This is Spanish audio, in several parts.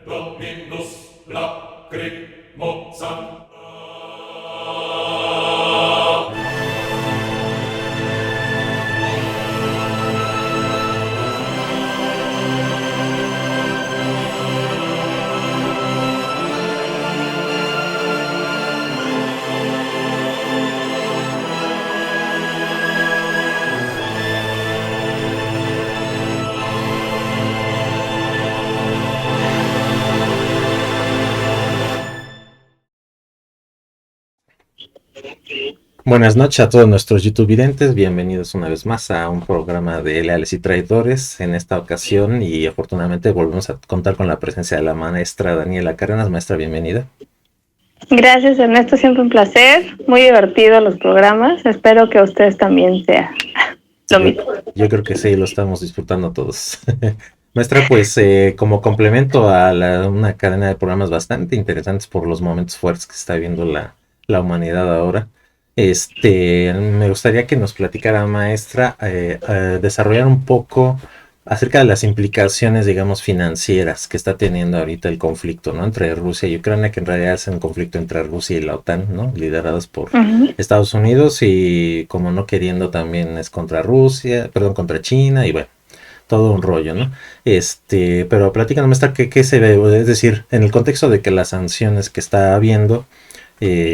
Dominus lacrimosam. Buenas noches a todos nuestros YouTube videntes, bienvenidos una vez más a un programa de Leales y Traidores. En esta ocasión y afortunadamente volvemos a contar con la presencia de la maestra Daniela Cárdenas. Maestra, bienvenida. Gracias, Ernesto, siempre un placer, muy divertido los programas, espero que a ustedes también sea lo mismo. Yo creo que sí, lo estamos disfrutando todos. Maestra, pues como complemento a una cadena de programas bastante interesantes por los momentos fuertes que está viviendo la humanidad ahora, me gustaría que nos platicara, maestra, desarrollar un poco acerca de las implicaciones, digamos, financieras que está teniendo ahorita el conflicto, ¿no? Entre Rusia y Ucrania, que en realidad es un conflicto entre Rusia y la OTAN, ¿no? Liderados por Estados Unidos y como no queriendo también es contra Rusia, perdón, contra China y bueno, todo un rollo, ¿no? Pero platícanos, maestra, ¿qué se ve? Es decir, en el contexto de que las sanciones que está habiendo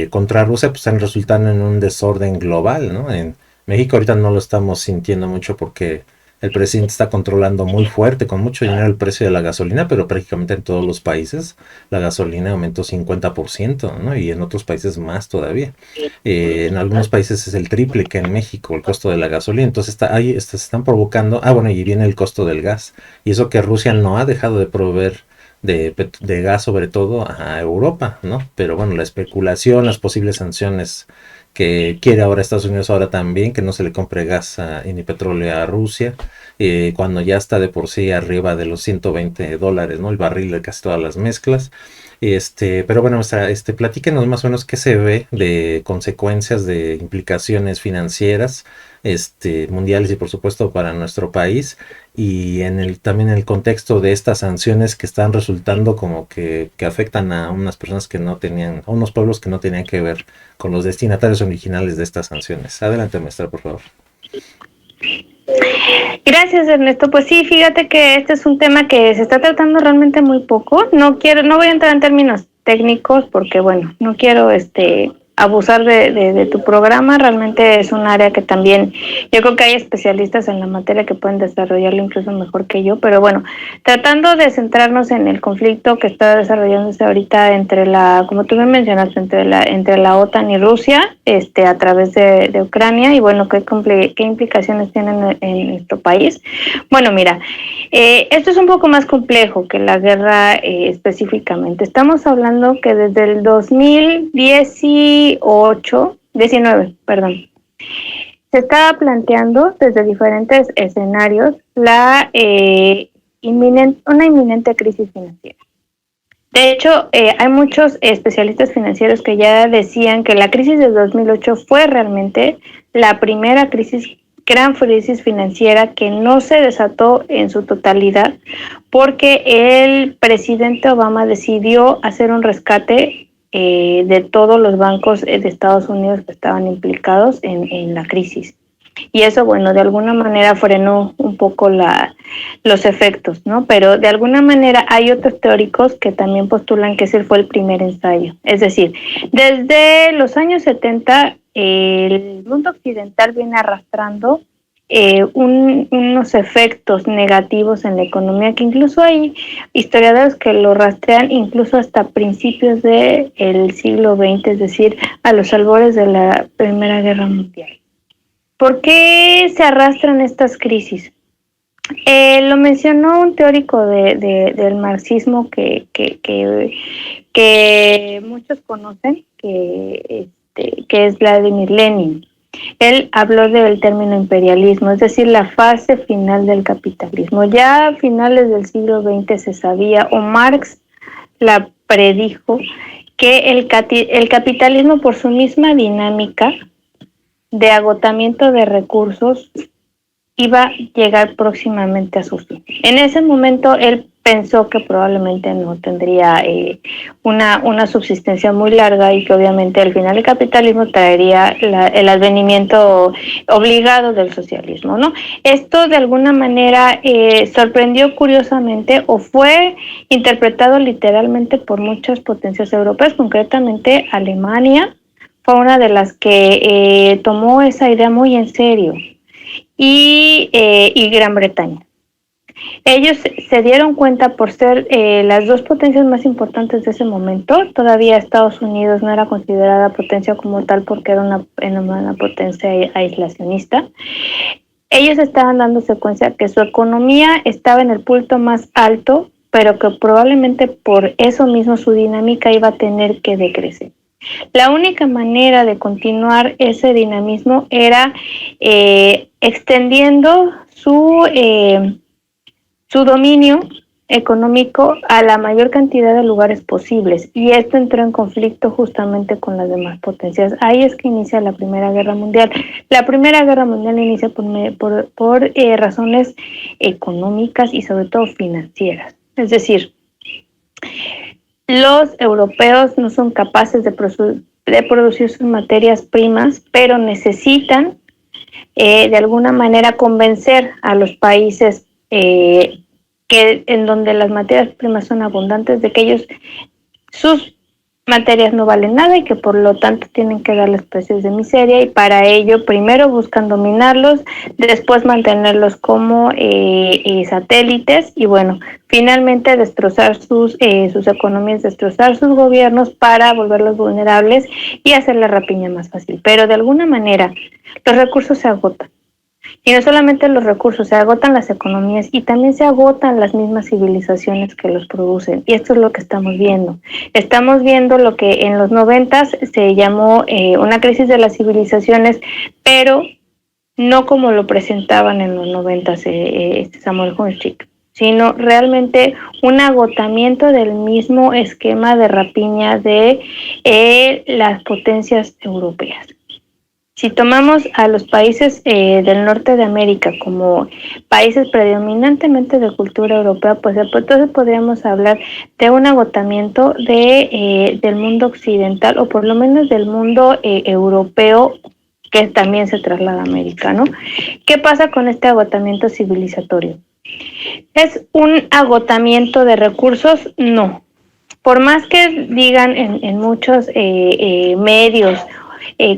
contra Rusia pues están resultando en un desorden global, ¿no? En México ahorita no lo estamos sintiendo mucho porque el presidente está controlando muy fuerte, con mucho dinero, el precio de la gasolina, pero prácticamente en todos los países la gasolina aumentó 50%, ¿no? Y en otros países más todavía. En algunos países es el triple que en México el costo de la gasolina. Entonces se están provocando, bueno, y viene el costo del gas. Y eso que Rusia no ha dejado de proveer de gas sobre todo a Europa, ¿no? Pero bueno, la especulación, las posibles sanciones que quiere ahora Estados Unidos ahora también, que no se le compre gas ni petróleo a Rusia, cuando ya está de por sí arriba de los $120, ¿no? El barril de casi todas las mezclas. Pero bueno, platíquenos más o menos qué se ve de consecuencias, de implicaciones financieras, mundiales y por supuesto para nuestro país y también en el contexto de estas sanciones que están resultando como que afectan a unas personas que no tenían, a unos pueblos que no tenían que ver con los destinatarios originales de estas sanciones. Adelante, maestra, por favor. Gracias, Ernesto. Pues sí, fíjate que este es un tema que se está tratando realmente muy poco. No voy a entrar en términos técnicos porque, bueno, no quiero abusar de tu programa. Realmente es un área que también, yo creo que hay especialistas en la materia que pueden desarrollarlo incluso mejor que yo, pero bueno, tratando de centrarnos en el conflicto que está desarrollándose ahorita como tú me mencionaste, entre la OTAN y Rusia, a través de Ucrania, y bueno, qué implicaciones tienen en nuestro país. Bueno, mira, esto es un poco más complejo que la guerra específicamente. Estamos hablando que desde el 19, perdón, se estaba planteando desde diferentes escenarios una inminente crisis financiera. De hecho, hay muchos especialistas financieros que ya decían que la crisis de 2008 fue realmente la primera gran crisis financiera que no se desató en su totalidad porque el presidente Obama decidió hacer un rescate de todos los bancos de Estados Unidos que estaban implicados en la crisis. Y eso, bueno, de alguna manera frenó un poco los efectos, ¿no? Pero de alguna manera hay otros teóricos que también postulan que ese fue el primer ensayo. Es decir, desde los años 70, el mundo occidental viene arrastrando unos efectos negativos en la economía, que incluso hay historiadores que lo rastrean incluso hasta principios del siglo XX, es decir, a los albores de la Primera Guerra Mundial. ¿Por qué se arrastran estas crisis? Lo mencionó un teórico del marxismo que muchos conocen, que es Vladimir Lenin. Él habló del término imperialismo, es decir, la fase final del capitalismo. Ya a finales del siglo XX se sabía, o Marx la predijo, que el capitalismo, por su misma dinámica de agotamiento de recursos, iba a llegar próximamente a su fin. En ese momento él pensó que probablemente no tendría una subsistencia muy larga y que obviamente al final el capitalismo traería el advenimiento obligado del socialismo, ¿no? Esto de alguna manera sorprendió curiosamente o fue interpretado literalmente por muchas potencias europeas, concretamente Alemania fue una de las que tomó esa idea muy en serio y Gran Bretaña. Ellos se dieron cuenta por ser las dos potencias más importantes de ese momento. Todavía Estados Unidos no era considerada potencia como tal porque era una potencia aislacionista. Ellos estaban dándose cuenta que su economía estaba en el punto más alto, pero que probablemente por eso mismo su dinámica iba a tener que decrecer. La única manera de continuar ese dinamismo era extendiendo su dominio económico a la mayor cantidad de lugares posibles, y esto entró en conflicto justamente con las demás potencias. Ahí es que inicia la Primera Guerra Mundial. La Primera Guerra Mundial inicia por razones económicas y sobre todo financieras. Es decir, los europeos no son capaces de producir sus materias primas, pero necesitan de alguna manera convencer a los países que en donde las materias primas son abundantes de que sus materias no valen nada y que por lo tanto tienen que darles precios de miseria, y para ello primero buscan dominarlos, después mantenerlos como satélites y bueno, finalmente destrozar sus economías, destrozar sus gobiernos para volverlos vulnerables y hacer la rapiña más fácil. Pero de alguna manera los recursos se agotan. Y no solamente los recursos, se agotan las economías y también se agotan las mismas civilizaciones que los producen. Y esto es lo que estamos viendo. Estamos viendo lo que en los 90 se llamó una crisis de las civilizaciones, pero no como lo presentaban en los 90 Samuel Hunchik, sino realmente un agotamiento del mismo esquema de rapiña de las potencias europeas. Si tomamos a los países del norte de América como países predominantemente de cultura europea, pues entonces podríamos hablar de un agotamiento del mundo occidental, o por lo menos del mundo europeo, que también se traslada a América, ¿no? ¿Qué pasa con este agotamiento civilizatorio? ¿Es un agotamiento de recursos? No. Por más que digan en muchos medios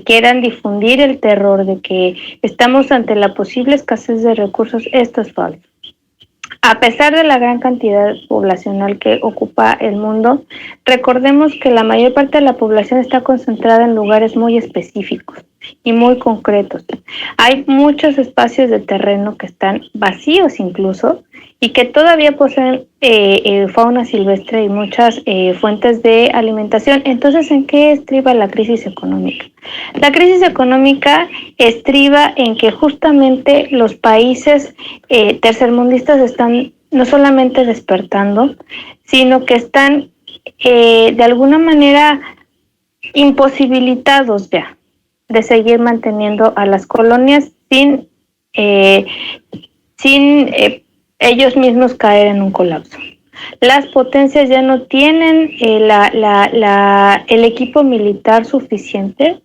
quieran difundir el terror de que estamos ante la posible escasez de recursos, esto es falso. A pesar de la gran cantidad poblacional que ocupa el mundo, recordemos que la mayor parte de la población está concentrada en lugares muy específicos y muy concretos. Hay muchos espacios de terreno que están vacíos incluso y que todavía poseen fauna silvestre y muchas fuentes de alimentación. Entonces, ¿en qué estriba la crisis económica? La crisis económica estriba en que justamente los países tercermundistas están no solamente despertando, sino que están de alguna manera imposibilitados ya de seguir manteniendo a las colonias sin ellos mismos caer en un colapso. Las potencias ya no tienen el equipo militar suficiente.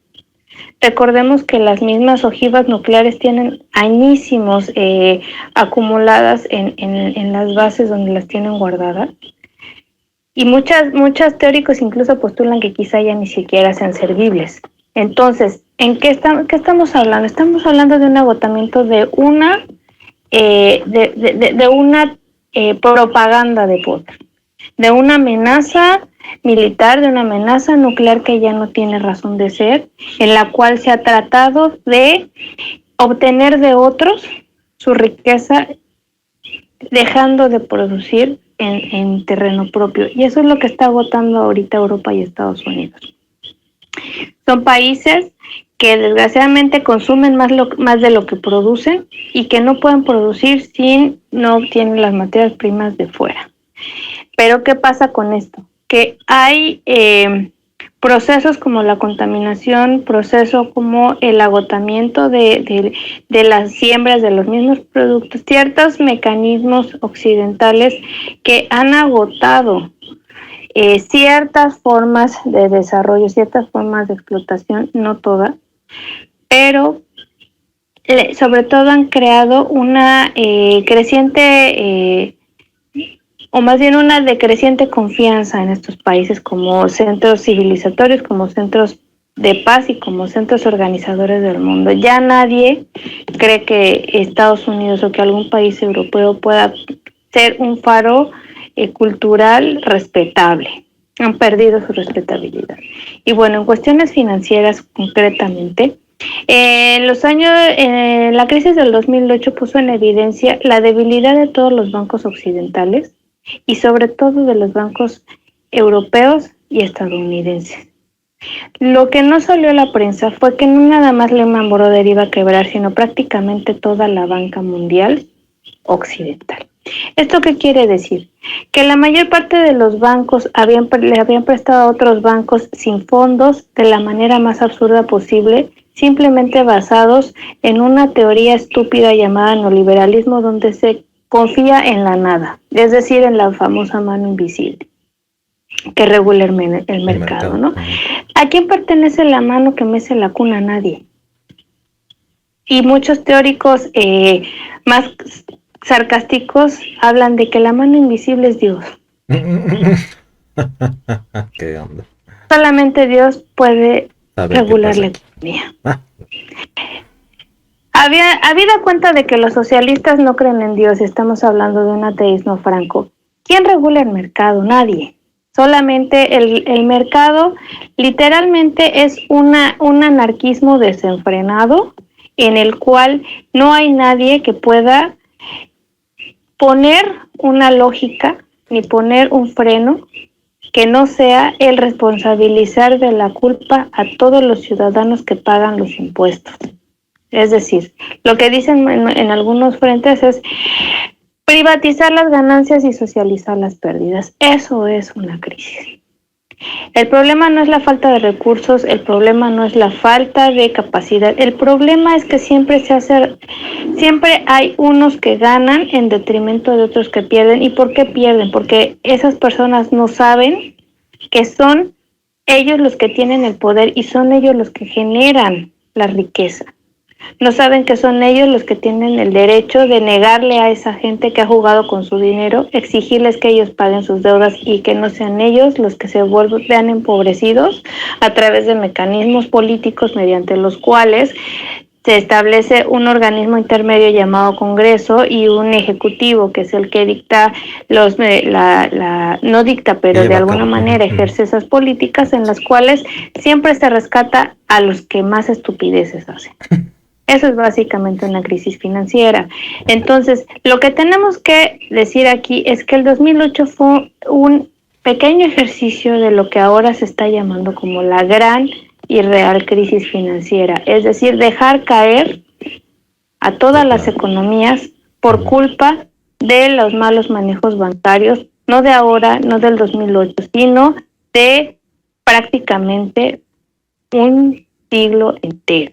Recordemos que las mismas ojivas nucleares tienen añísimos acumuladas en las bases donde las tienen guardadas. Y muchos teóricos incluso postulan que quizá ya ni siquiera sean servibles. Entonces, ¿en qué estamos hablando? Estamos hablando de un agotamiento de una propaganda de poder, de una amenaza militar, de una amenaza nuclear que ya no tiene razón de ser, en la cual se ha tratado de obtener de otros su riqueza, dejando de producir en terreno propio. Y eso es lo que está agotando ahorita Europa y Estados Unidos. Son países que desgraciadamente consumen más de lo que producen y que no pueden producir si no obtienen las materias primas de fuera. Pero ¿qué pasa con esto? Que hay procesos como la contaminación, procesos como el agotamiento de las siembras de los mismos productos, ciertos mecanismos occidentales que han agotado ciertas formas de desarrollo, ciertas formas de explotación, no todas, pero sobre todo han creado una creciente o más bien una decreciente confianza en estos países como centros civilizatorios, como centros de paz y como centros organizadores del mundo. Ya nadie cree que Estados Unidos o que algún país europeo pueda ser un faro cultural respetable. Han perdido su respetabilidad. Y bueno, en cuestiones financieras concretamente, la crisis del 2008 puso en evidencia la debilidad de todos los bancos occidentales y sobre todo de los bancos europeos y estadounidenses. Lo que no salió a la prensa fue que no nada más Lehman Brothers iba a quebrar, sino prácticamente toda la banca mundial occidental. ¿Esto qué quiere decir? Que la mayor parte de los bancos le habían prestado a otros bancos sin fondos de la manera más absurda posible, simplemente basados en una teoría estúpida llamada neoliberalismo, donde se confía en la nada, es decir, en la famosa mano invisible que regula el mercado, ¿no? ¿A quién pertenece la mano que mece la cuna? A nadie. Y muchos teóricos más sarcásticos hablan de que la mano invisible es Dios. ¿Qué onda? Solamente Dios puede regular la economía. Habida cuenta de que los socialistas no creen en Dios, estamos hablando de un ateísmo franco. ¿Quién regula el mercado? Nadie. Solamente el mercado literalmente es un anarquismo desenfrenado en el cual no hay nadie que pueda poner una lógica ni poner un freno que no sea el responsabilizar de la culpa a todos los ciudadanos que pagan los impuestos. Es decir, lo que dicen en algunos frentes es privatizar las ganancias y socializar las pérdidas. Eso es una crisis. El problema no es la falta de recursos, el problema no es la falta de capacidad, el problema es que siempre hay unos que ganan en detrimento de otros que pierden. ¿Y por qué pierden? Porque esas personas no saben que son ellos los que tienen el poder y son ellos los que generan la riqueza. No saben que son ellos los que tienen el derecho de negarle a esa gente que ha jugado con su dinero, exigirles que ellos paguen sus deudas y que no sean ellos los que se vean empobrecidos a través de mecanismos políticos mediante los cuales se establece un organismo intermedio llamado Congreso y un ejecutivo que es el que dicta no dicta, pero de alguna manera ejerce esas políticas en las cuales siempre se rescata a los que más estupideces hacen. Eso es básicamente una crisis financiera. Entonces, lo que tenemos que decir aquí es que el 2008 fue un pequeño ejercicio de lo que ahora se está llamando como la gran y real crisis financiera. Es decir, dejar caer a todas las economías por culpa de los malos manejos bancarios, no de ahora, no del 2008, sino de prácticamente un siglo entero.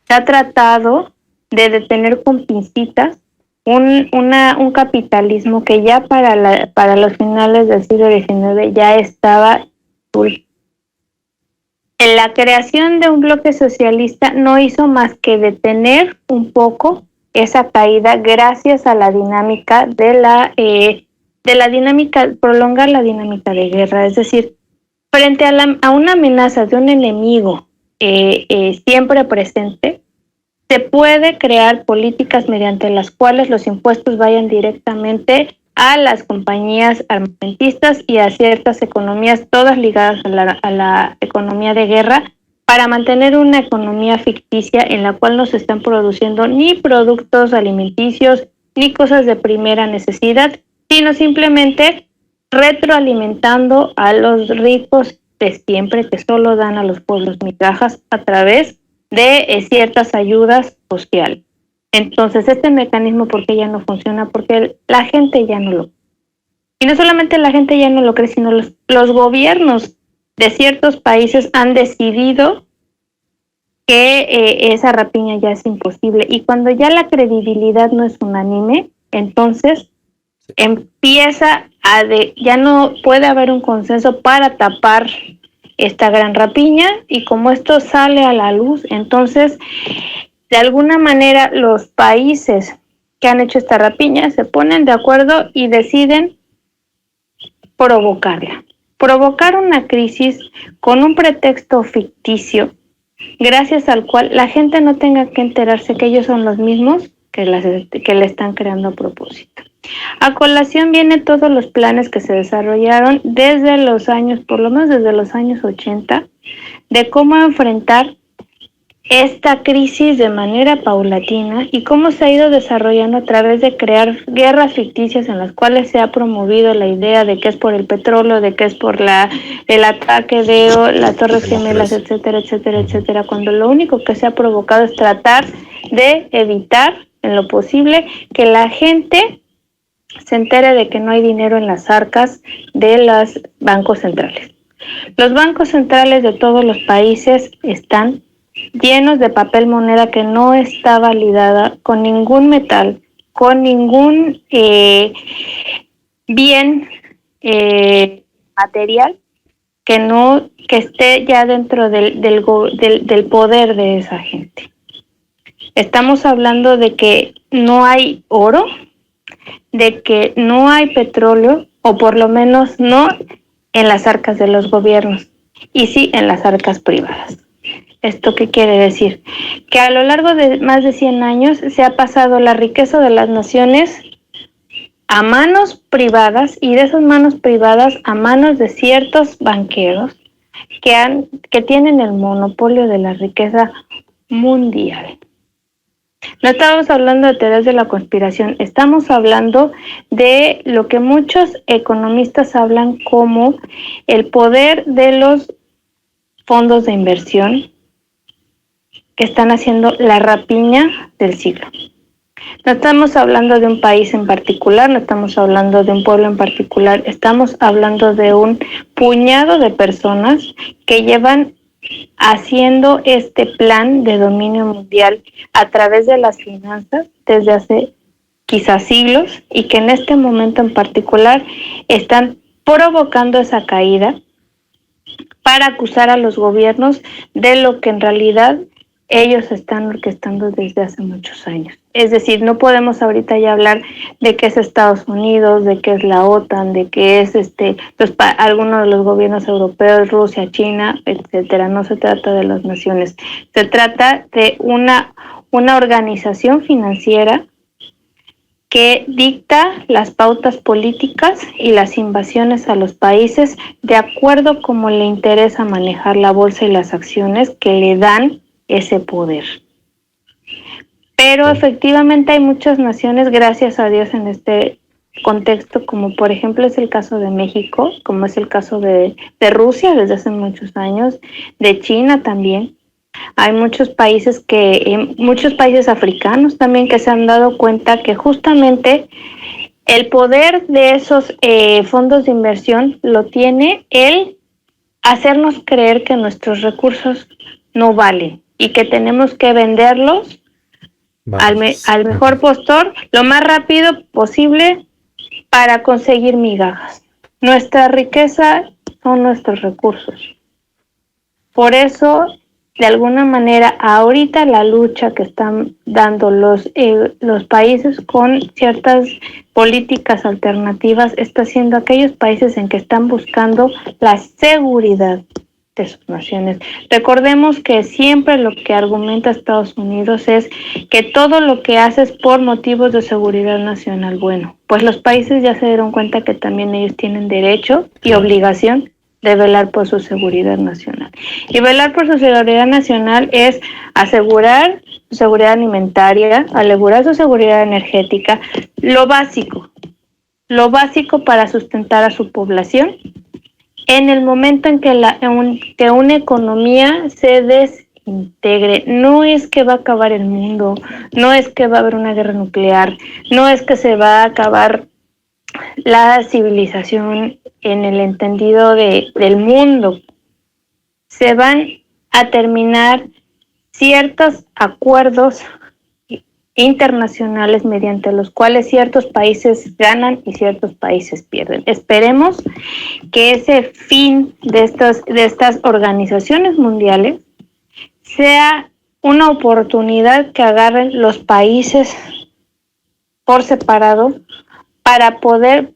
Se ha tratado de detener con pincitas un capitalismo que ya para los finales del siglo XIX ya estaba la creación de un bloque socialista no hizo más que detener un poco esa caída gracias a la dinámica prolongar la dinámica de guerra. Es decir, frente a una amenaza de un enemigo siempre presente, se puede crear políticas mediante las cuales los impuestos vayan directamente a las compañías armamentistas y a ciertas economías, todas ligadas a la economía de guerra, para mantener una economía ficticia en la cual no se están produciendo ni productos alimenticios ni cosas de primera necesidad, sino simplemente retroalimentando a los ricos de siempre, que solo dan a los pueblos migajas a través de ciertas ayudas sociales. Entonces, este mecanismo, ¿por qué ya no funciona? Porque la gente ya no lo cree. Y no solamente la gente ya no lo cree, sino los gobiernos de ciertos países han decidido que esa rapiña ya es imposible. Y cuando ya la credibilidad no es unánime, entonces empieza ya no puede haber un consenso para tapar esta gran rapiña, y como esto sale a la luz, entonces de alguna manera los países que han hecho esta rapiña se ponen de acuerdo y deciden provocar una crisis con un pretexto ficticio, gracias al cual la gente no tenga que enterarse que ellos son los mismos que le están creando a propósito. A colación vienen todos los planes que se desarrollaron desde los años, por lo menos desde los años 80, de cómo enfrentar esta crisis de manera paulatina y cómo se ha ido desarrollando a través de crear guerras ficticias en las cuales se ha promovido la idea de que es por el petróleo, de que es por el ataque de las Torres Gemelas, etcétera, etcétera, etcétera, cuando lo único que se ha provocado es tratar de evitar en lo posible que la gente se entere de que no hay dinero en las arcas de los bancos centrales. Los bancos centrales de todos los países están llenos de papel moneda que no está validada con ningún metal, con ningún bien material que esté ya dentro del poder de esa gente. Estamos hablando de que no hay oro, de que no hay petróleo, o por lo menos no en las arcas de los gobiernos, y sí en las arcas privadas. ¿Esto qué quiere decir? Que a lo largo de más de 100 años se ha pasado la riqueza de las naciones a manos privadas, y de esas manos privadas a manos de ciertos banqueros que tienen el monopolio de la riqueza mundial. No estamos hablando de teorías de la conspiración, estamos hablando de lo que muchos economistas hablan como el poder de los fondos de inversión que están haciendo la rapiña del siglo. No estamos hablando de un país en particular, no estamos hablando de un pueblo en particular, estamos hablando de un puñado de personas que llevan haciendo este plan de dominio mundial a través de las finanzas desde hace quizás siglos, y que en este momento en particular están provocando esa caída para acusar a los gobiernos de lo que en realidad ellos están orquestando desde hace muchos años. Es decir, no podemos ahorita ya hablar de que es Estados Unidos, de que es la OTAN, de que es algunos de los gobiernos europeos, Rusia, China, etcétera. No se trata de las naciones, se trata de una organización financiera que dicta las pautas políticas y las invasiones a los países de acuerdo como le interesa manejar la bolsa y las acciones que le dan ese poder. Pero efectivamente hay muchas naciones, gracias a Dios, en este contexto, como por ejemplo es el caso de México, como es el caso de Rusia desde hace muchos años, de China también. Hay muchos países africanos también que se han dado cuenta que justamente el poder de esos fondos de inversión lo tiene el hacernos creer que nuestros recursos no valen y que tenemos que venderlos al mejor postor lo más rápido posible para conseguir migajas. Nuestra riqueza son nuestros recursos. Por eso, de alguna manera, ahorita la lucha que están dando los países con ciertas políticas alternativas está siendo aquellos países en que están buscando la seguridad de sus naciones. Recordemos que siempre lo que argumenta Estados Unidos es que todo lo que hace es por motivos de seguridad nacional. Bueno, pues los países ya se dieron cuenta que también ellos tienen derecho y obligación de velar por su seguridad nacional. Y velar por su seguridad nacional es asegurar su seguridad alimentaria, asegurar su seguridad energética, lo básico para sustentar a su población en el momento en que una economía se desintegre. No es que va a acabar el mundo, no es que va a haber una guerra nuclear, no es que se va a acabar la civilización en el entendido del mundo se van a terminar ciertos acuerdos internacionales mediante los cuales ciertos países ganan y ciertos países pierden. Esperemos que ese fin de estas organizaciones mundiales sea una oportunidad que agarren los países por separado para poder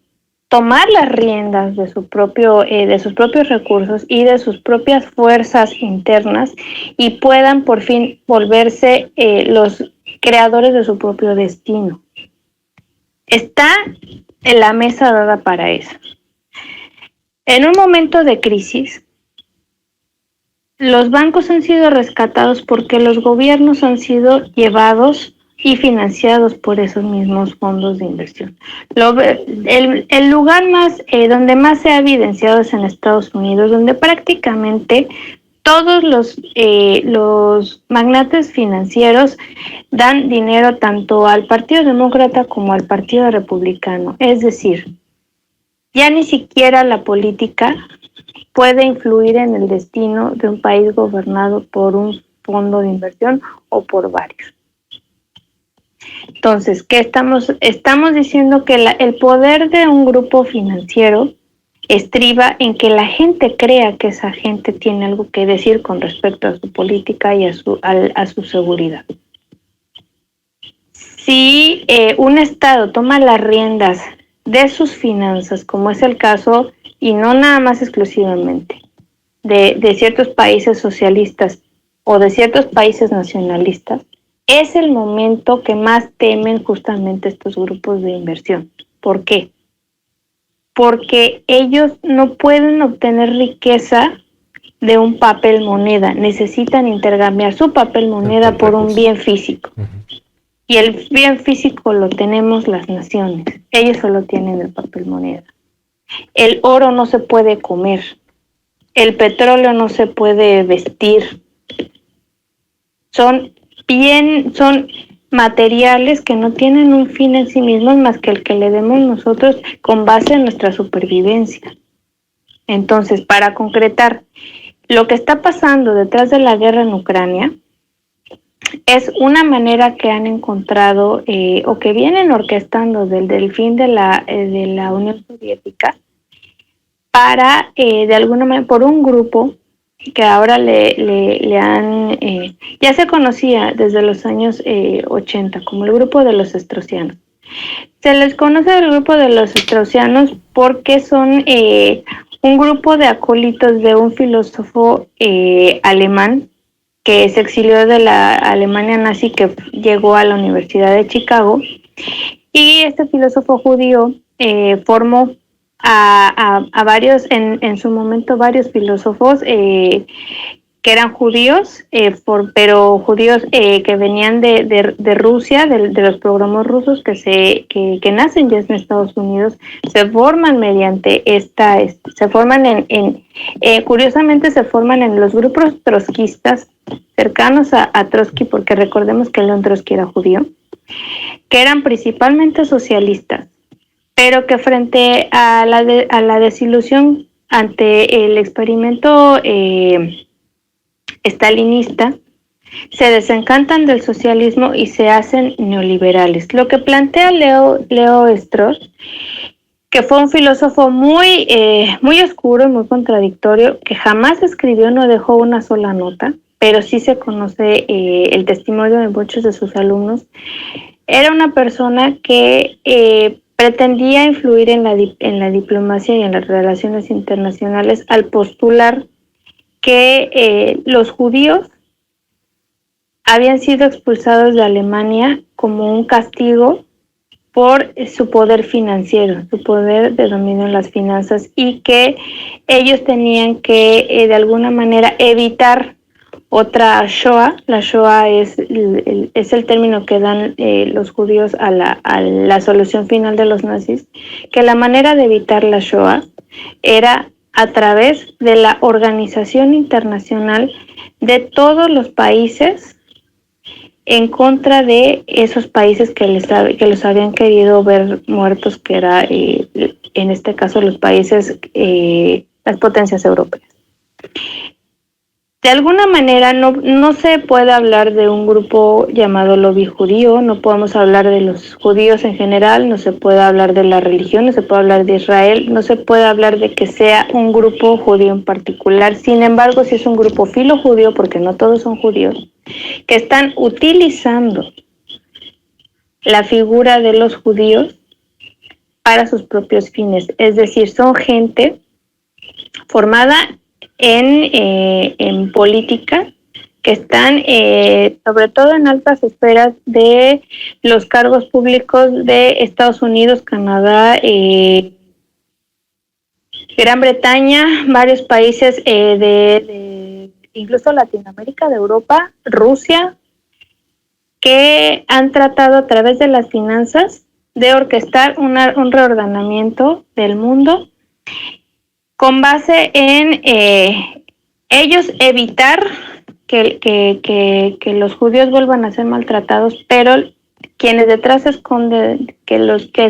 tomar las riendas de sus propios recursos y de sus propias fuerzas internas y puedan por fin volverse los creadores de su propio destino. Está en la mesa dada para eso. En un momento de crisis, los bancos han sido rescatados porque los gobiernos han sido llevados y financiados por esos mismos fondos de inversión. El lugar más donde más se ha evidenciado es en Estados Unidos, donde prácticamente todos los magnates financieros dan dinero tanto al Partido Demócrata como al Partido Republicano. Es decir, ya ni siquiera la política puede influir en el destino de un país gobernado por un fondo de inversión o por varios. Entonces, ¿qué estamos diciendo? Que el poder de un grupo financiero estriba en que la gente crea que esa gente tiene algo que decir con respecto a su política y a su seguridad. Si un Estado toma las riendas de sus finanzas, como es el caso, y no nada más exclusivamente, de ciertos países socialistas o de ciertos países nacionalistas, es el momento que más temen justamente estos grupos de inversión. ¿Por qué? Porque ellos no pueden obtener riqueza de un papel moneda, necesitan intercambiar su papel moneda por un bien físico. Y el bien físico lo tenemos las naciones, ellos solo tienen el papel moneda. El oro no se puede comer, el petróleo no se puede vestir. Son materiales que no tienen un fin en sí mismos más que el que le demos nosotros con base en nuestra supervivencia. Entonces, para concretar, lo que está pasando detrás de la guerra en Ucrania es una manera que han encontrado o que vienen orquestando del fin de la Unión Soviética para, de alguna manera, por un grupo que ahora le han, ya se conocía desde los años 80 como el grupo de los Straussianos. Se les conoce el grupo de los Straussianos porque son un grupo de acólitos de un filósofo alemán que se exilió de la Alemania nazi, que llegó a la Universidad de Chicago, y este filósofo judío formó a varios, en su momento, varios filósofos que eran judíos, pero judíos que venían de Rusia, de los programas rusos que nacen ya en Estados Unidos, se forman mediante se forman curiosamente se forman en los grupos trotskistas cercanos a Trotsky, porque recordemos que León Trotsky era judío, que eran principalmente socialistas, pero que frente a la desilusión ante el experimento stalinista, se desencantan del socialismo y se hacen neoliberales. Lo que plantea Leo Strauss, que fue un filósofo muy oscuro y muy contradictorio, que jamás escribió, no dejó una sola nota, pero sí se conoce el testimonio de muchos de sus alumnos. Era una persona que pretendía influir en la diplomacia y en las relaciones internacionales al postular que los judíos habían sido expulsados de Alemania como un castigo por su poder financiero, su poder de dominio en las finanzas, y que ellos tenían que de alguna manera evitar otra Shoah. La Shoah es el término que dan los judíos a la solución final de los nazis, que la manera de evitar la Shoah era a través de la organización internacional de todos los países en contra de esos países que los habían querido ver muertos, que era en este caso los países, las potencias europeas. de alguna manera no se puede hablar de un grupo llamado lobby judío, no podemos hablar de los judíos en general, no se puede hablar de la religión, no se puede hablar de Israel, no se puede hablar de que sea un grupo judío en particular. Sin embargo, sí es un grupo filo judío, porque no todos son judíos, que están utilizando la figura de los judíos para sus propios fines. Es decir, son gente formada en política, que están sobre todo en altas esferas de los cargos públicos de Estados Unidos, Canadá, Gran Bretaña, varios países de incluso Latinoamérica, de Europa, Rusia, que han tratado a través de las finanzas de orquestar un reordenamiento del mundo con base en ellos evitar que los judíos vuelvan a ser maltratados, pero quienes detrás se esconden, los que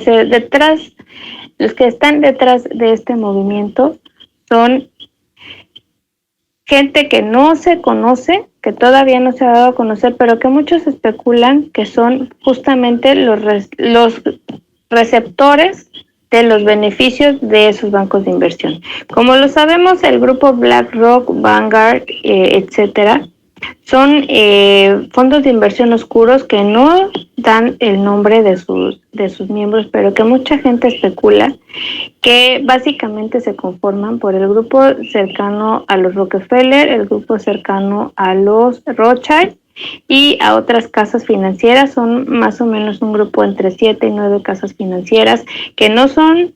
están detrás de este movimiento son gente que no se conoce, que todavía no se ha dado a conocer, pero que muchos especulan que son justamente los receptores de los beneficios de esos bancos de inversión. Como lo sabemos, el grupo BlackRock, Vanguard, etcétera, son fondos de inversión oscuros que no dan el nombre de sus miembros, pero que mucha gente especula que básicamente se conforman por el grupo cercano a los Rockefeller, el grupo cercano a los Rothschild y a otras casas financieras. Son más o menos un grupo entre 7 y 9 casas financieras, que no son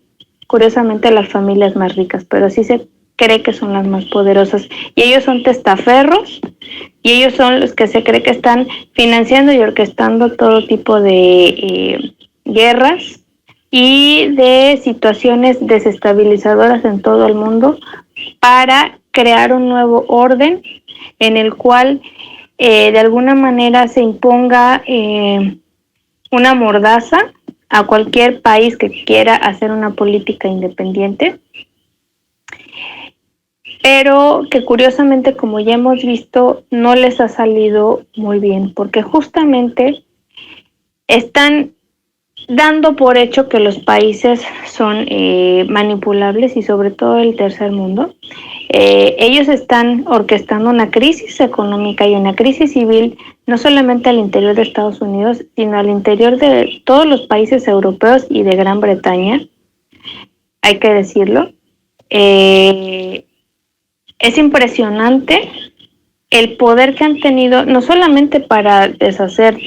curiosamente las familias más ricas, pero sí se cree que son las más poderosas, y ellos son testaferros, y ellos son los que se cree que están financiando y orquestando todo tipo de guerras y de situaciones desestabilizadoras en todo el mundo, para crear un nuevo orden en el cual de alguna manera se imponga una mordaza a cualquier país que quiera hacer una política independiente, pero que curiosamente, como ya hemos visto, no les ha salido muy bien, porque justamente están dando por hecho que los países son manipulables, y sobre todo el tercer mundo. Ellos están orquestando una crisis económica y una crisis civil, no solamente al interior de Estados Unidos, sino al interior de todos los países europeos y de Gran Bretaña, hay que decirlo. Es impresionante el poder que han tenido, no solamente para deshacer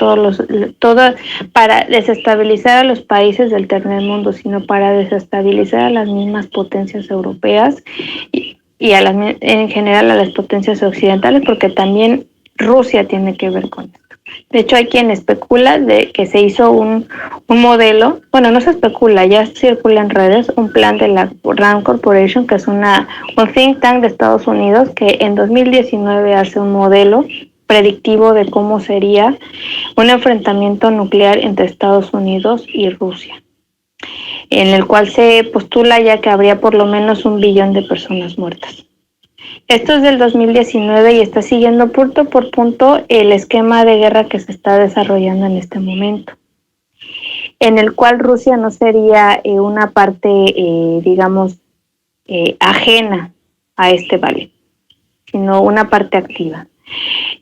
para desestabilizar a los países del tercer mundo, sino para desestabilizar a las mismas potencias europeas y en general a las potencias occidentales, porque también Rusia tiene que ver con esto. De hecho, hay quien especula de que se hizo un modelo, bueno, no se especula, ya circula en redes, un plan de la Rand Corporation, que es un think tank de Estados Unidos, que en 2019 hace un modelo predictivo de cómo sería un enfrentamiento nuclear entre Estados Unidos y Rusia, en el cual se postula ya que habría por lo menos 1 billón de personas muertas. Esto es del 2019 y está siguiendo punto por punto el esquema de guerra que se está desarrollando en este momento, en el cual Rusia no sería una parte, digamos, ajena a este ballet, sino una parte activa.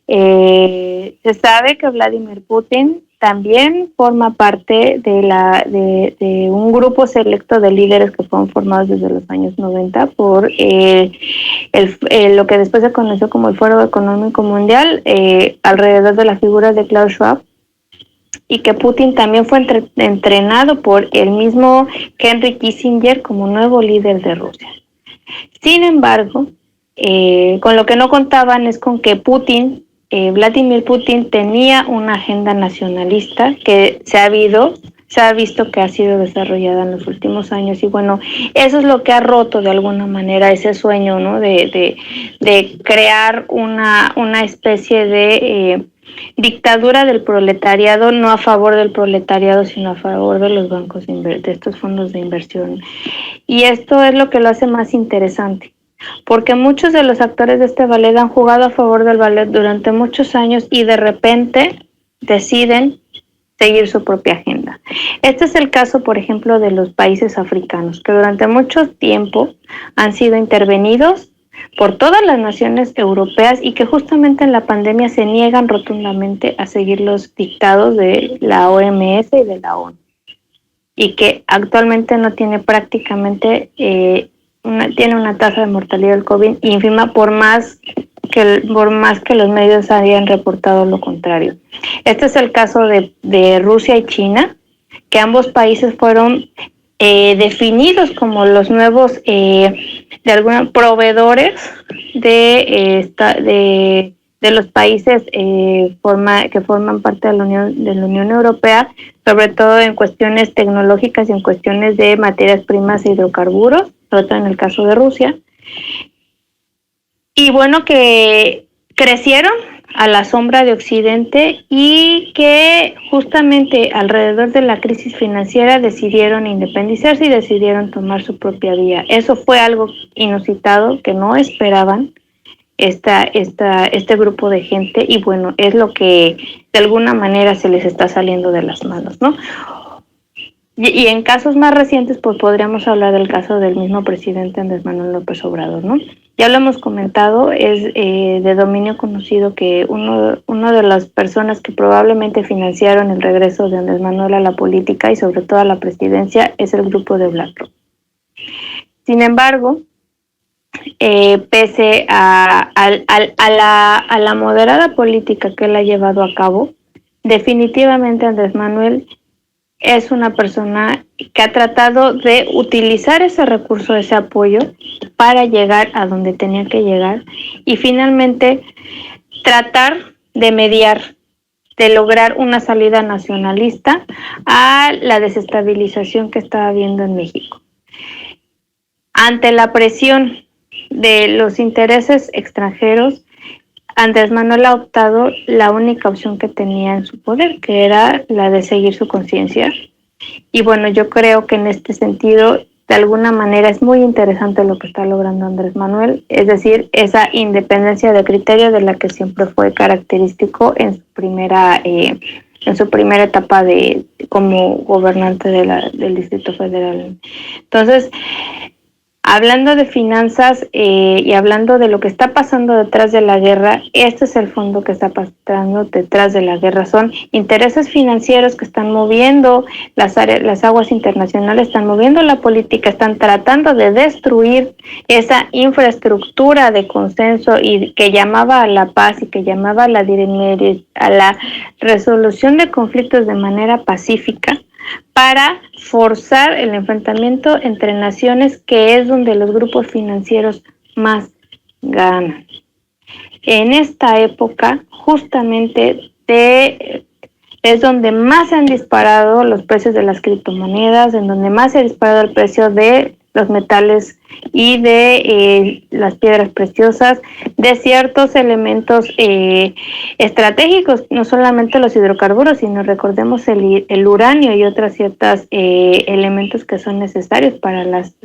Se sabe que Vladimir Putin también forma parte de un grupo selecto de líderes que fueron formados desde los años 90 por lo que después se conoció como el Foro Económico Mundial, alrededor de las figuras de Klaus Schwab, y que Putin también fue entrenado por el mismo Henry Kissinger como nuevo líder de Rusia. Sin embargo, con lo que no contaban es con que Vladimir Putin tenía una agenda nacionalista que se ha visto que ha sido desarrollada en los últimos años, y bueno, eso es lo que ha roto de alguna manera ese sueño, ¿no? de crear una especie de dictadura del proletariado, no a favor del proletariado, sino a favor de los bancos de estos fondos de inversión. Y esto es lo que lo hace más interesante, porque muchos de los actores de este ballet han jugado a favor del ballet durante muchos años y de repente deciden seguir su propia agenda. Este es el caso, por ejemplo, de los países africanos, que durante mucho tiempo han sido intervenidos por todas las naciones europeas y que justamente en la pandemia se niegan rotundamente a seguir los dictados de la OMS y de la ONU, y que actualmente no tiene prácticamente tiene una tasa de mortalidad del COVID ínfima por más que los medios hayan reportado lo contrario. Este es el caso de Rusia y China, que ambos países fueron definidos como los nuevos de algunos proveedores de los países que forman parte de la Unión Europea, sobre todo en cuestiones tecnológicas y en cuestiones de materias primas e hidrocarburos, sobre todo en el caso de Rusia. Y bueno, que crecieron a la sombra de Occidente y que justamente alrededor de la crisis financiera decidieron independizarse y decidieron tomar su propia vía. Eso fue algo inusitado que no esperaban este grupo de gente, y bueno, es lo que de alguna manera se les está saliendo de las manos, ¿no? Y en casos más recientes, pues podríamos hablar del caso del mismo presidente Andrés Manuel López Obrador, ¿no? Ya lo hemos comentado, es de dominio conocido que uno de las personas que probablemente financiaron el regreso de Andrés Manuel a la política y sobre todo a la presidencia es el grupo de BlackRock. Sin embargo, pese a la moderada política que él ha llevado a cabo, definitivamente Andrés Manuel es una persona que ha tratado de utilizar ese recurso, ese apoyo, para llegar a donde tenía que llegar y finalmente tratar de mediar, de lograr una salida nacionalista a la desestabilización que estaba habiendo en México. Ante la presión de los intereses extranjeros, Andrés Manuel ha optado la única opción que tenía en su poder, que era la de seguir su conciencia. Y bueno, yo creo que en este sentido, de alguna manera, es muy interesante lo que está logrando Andrés Manuel, es decir, esa independencia de criterio de la que siempre fue característico en su primera etapa como gobernante del Distrito Federal. Entonces, hablando de finanzas y hablando de lo que está pasando detrás de la guerra, este es el fondo que está pasando detrás de la guerra. Son intereses financieros que están moviendo las aguas internacionales, están moviendo la política, están tratando de destruir esa infraestructura de consenso y que llamaba a la paz y que llamaba a la resolución de conflictos de manera pacífica, para forzar el enfrentamiento entre naciones, que es donde los grupos financieros más ganan. En esta época, justamente es donde más se han disparado los precios de las criptomonedas, en donde más se ha disparado el precio de los metales y de las piedras preciosas, de ciertos elementos estratégicos, no solamente los hidrocarburos, sino recordemos el uranio y otras ciertas elementos que son necesarios para las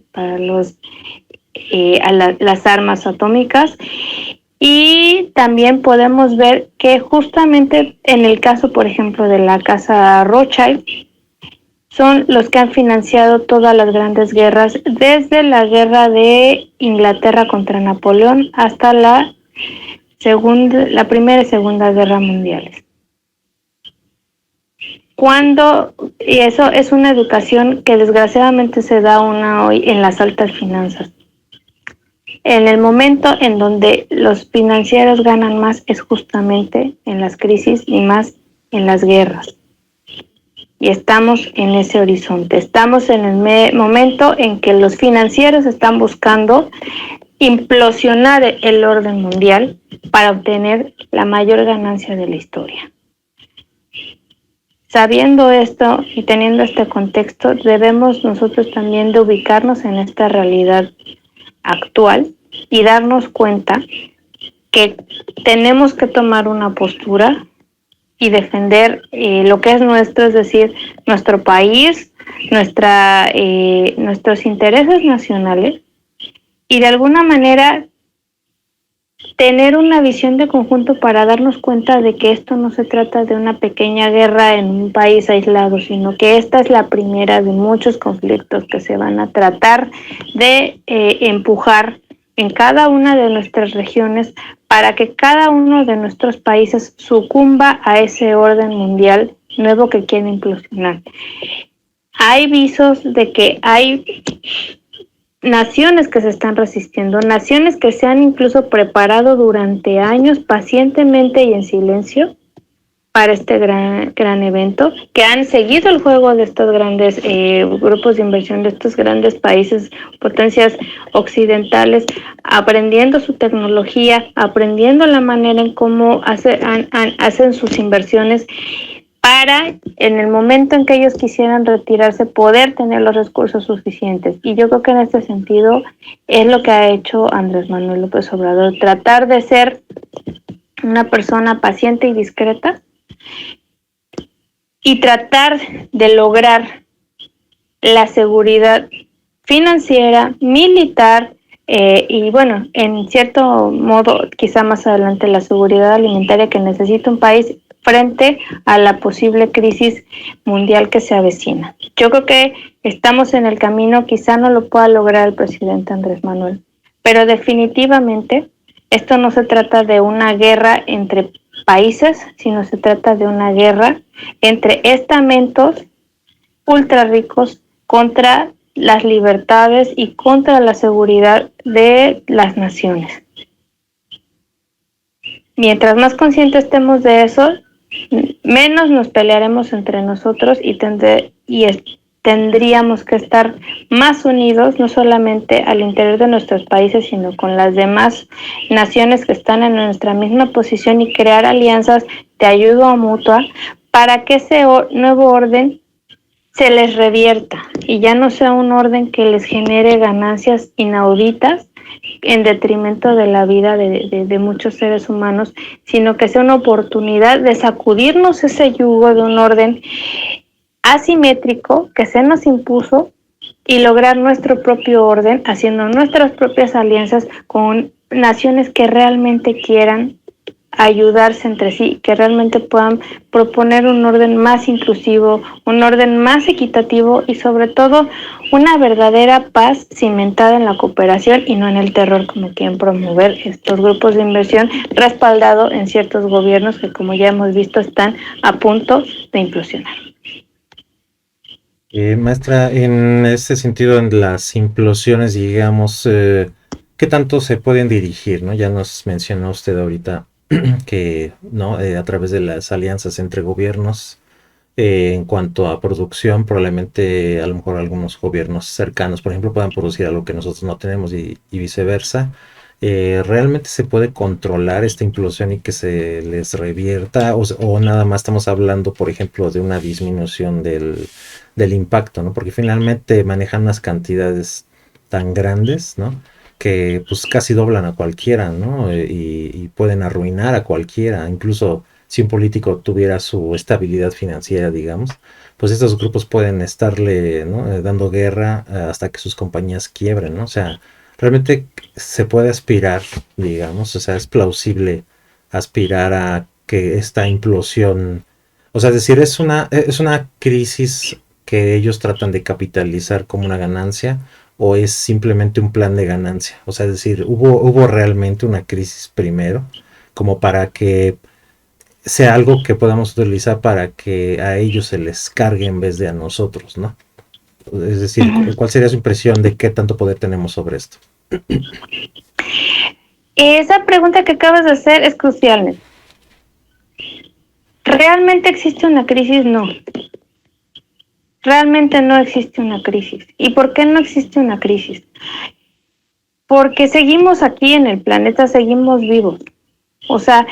armas atómicas. Y también podemos ver que justamente en el caso, por ejemplo, de la casa Rothschild, son los que han financiado todas las grandes guerras, desde la guerra de Inglaterra contra Napoleón hasta la Primera y Segunda Guerra Mundiales. Y eso es una educación que desgraciadamente se da hoy en las altas finanzas. En el momento en donde los financieros ganan más es justamente en las crisis y más en las guerras. Y estamos en ese horizonte, estamos en el momento en que los financieros están buscando implosionar el orden mundial para obtener la mayor ganancia de la historia. Sabiendo esto y teniendo este contexto, debemos nosotros también de ubicarnos en esta realidad actual y darnos cuenta que tenemos que tomar una postura y defender lo que es nuestro, es decir, nuestro país, nuestros intereses nacionales, y de alguna manera tener una visión de conjunto para darnos cuenta de que esto no se trata de una pequeña guerra en un país aislado, sino que esta es la primera de muchos conflictos que se van a tratar de empujar en cada una de nuestras regiones para que cada uno de nuestros países sucumba a ese orden mundial nuevo que quiere implosionar. Hay visos de que hay naciones que se están resistiendo, naciones que se han incluso preparado durante años pacientemente y en silencio para este gran evento, que han seguido el juego de estos grandes grupos de inversión, de estos grandes países, potencias occidentales, aprendiendo su tecnología, aprendiendo la manera en cómo hacen sus inversiones para, en el momento en que ellos quisieran retirarse, poder tener los recursos suficientes. Y yo creo que en este sentido es lo que ha hecho Andrés Manuel López Obrador, tratar de ser una persona paciente y discreta y tratar de lograr la seguridad financiera, militar, y bueno, en cierto modo, quizá más adelante, la seguridad alimentaria que necesita un país frente a la posible crisis mundial que se avecina. Yo creo que estamos en el camino, quizá no lo pueda lograr el presidente Andrés Manuel, pero definitivamente esto no se trata de una guerra entre países, sino se trata de una guerra entre estamentos ultra ricos contra las libertades y contra la seguridad de las naciones. Mientras más conscientes estemos de eso, menos nos pelearemos entre nosotros y tendríamos que estar más unidos, no solamente al interior de nuestros países, sino con las demás naciones que están en nuestra misma posición y crear alianzas de ayuda mutua para que ese nuevo orden se les revierta y ya no sea un orden que les genere ganancias inauditas en detrimento de la vida de muchos seres humanos, sino que sea una oportunidad de sacudirnos ese yugo de un orden asimétrico que se nos impuso y lograr nuestro propio orden, haciendo nuestras propias alianzas con naciones que realmente quieran ayudarse entre sí, que realmente puedan proponer un orden más inclusivo, un orden más equitativo y sobre todo una verdadera paz cimentada en la cooperación y no en el terror como quieren promover estos grupos de inversión respaldado en ciertos gobiernos que, como ya hemos visto, están a punto de implosionar. Maestra, en ese sentido, en las implosiones, digamos, ¿qué tanto se pueden dirigir, no? Ya nos mencionó usted ahorita que, ¿no? A través de las alianzas entre gobiernos, en cuanto a producción, probablemente a lo mejor algunos gobiernos cercanos, por ejemplo, puedan producir algo que nosotros no tenemos y viceversa. ¿Realmente se puede controlar esta implosión y que se les revierta? O nada más estamos hablando, por ejemplo, de una disminución del impacto, ¿no? Porque finalmente manejan unas cantidades tan grandes, ¿no? Que pues casi doblan a cualquiera, ¿no? Y pueden arruinar a cualquiera, incluso si un político tuviera su estabilidad financiera, digamos, pues estos grupos pueden estarle, ¿no? Dando guerra hasta que sus compañías quiebren, ¿no? O sea, realmente se puede aspirar, digamos, o sea, es plausible aspirar a que esta implosión, o sea, es decir, es una crisis que ellos tratan de capitalizar como una ganancia o es simplemente un plan de ganancia, o sea, es decir, hubo realmente una crisis primero como para que sea algo que podamos utilizar para que a ellos se les cargue en vez de a nosotros, ¿no? Es decir, ¿cuál sería su impresión de qué tanto poder tenemos sobre esto? Esa pregunta que acabas de hacer es crucial. ¿Realmente existe una crisis? No. Realmente no existe una crisis. ¿Y por qué no existe una crisis? Porque seguimos aquí en el planeta, seguimos vivos. O sea,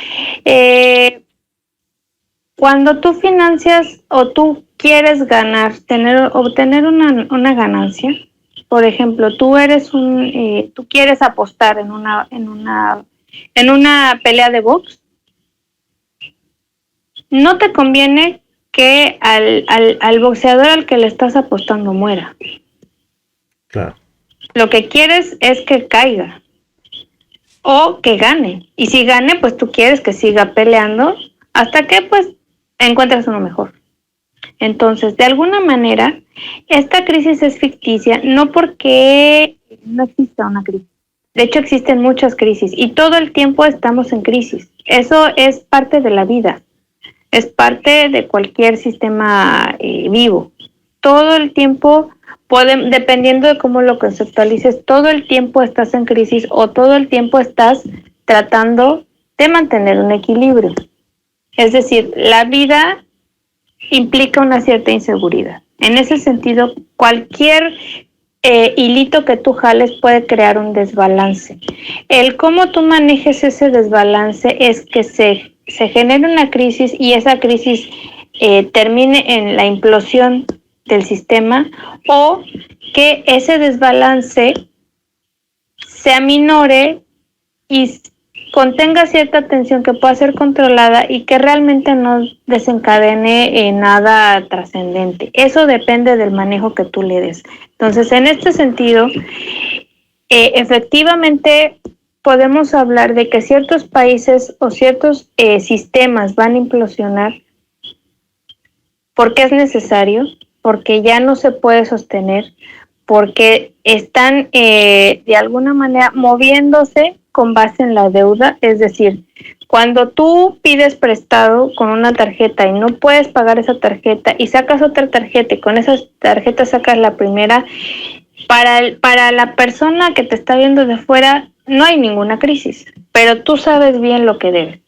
cuando tú financias o tú quieres ganar, obtener una ganancia, por ejemplo, tú quieres apostar en una pelea de box, no te conviene que al boxeador al que le estás apostando muera. Claro. Lo que quieres es que caiga o que gane. Y si gane, pues tú quieres que siga peleando hasta que pues encuentres uno mejor. Entonces, de alguna manera, esta crisis es ficticia, no porque no exista una crisis. De hecho, existen muchas crisis y todo el tiempo estamos en crisis. Eso es parte de la vida, es parte de cualquier sistema vivo. Todo el tiempo, dependiendo de cómo lo conceptualices, todo el tiempo estás en crisis o todo el tiempo estás tratando de mantener un equilibrio. Es decir, la vida implica una cierta inseguridad. En ese sentido, cualquier hilito que tú jales puede crear un desbalance. El cómo tú manejes ese desbalance es que se genere una crisis y esa crisis termine en la implosión del sistema, o que ese desbalance se aminore y contenga cierta tensión que pueda ser controlada y que realmente no desencadene nada trascendente. Eso depende del manejo que tú le des. Entonces, en este sentido, efectivamente podemos hablar de que ciertos países o ciertos sistemas van a implosionar porque es necesario, porque ya no se puede sostener, porque están de alguna manera moviéndose con base en la deuda. Es decir, cuando tú pides prestado con una tarjeta y no puedes pagar esa tarjeta y sacas otra tarjeta y con esa tarjeta sacas la primera, para la persona que te está viendo de fuera no hay ninguna crisis, pero tú sabes bien lo que debes.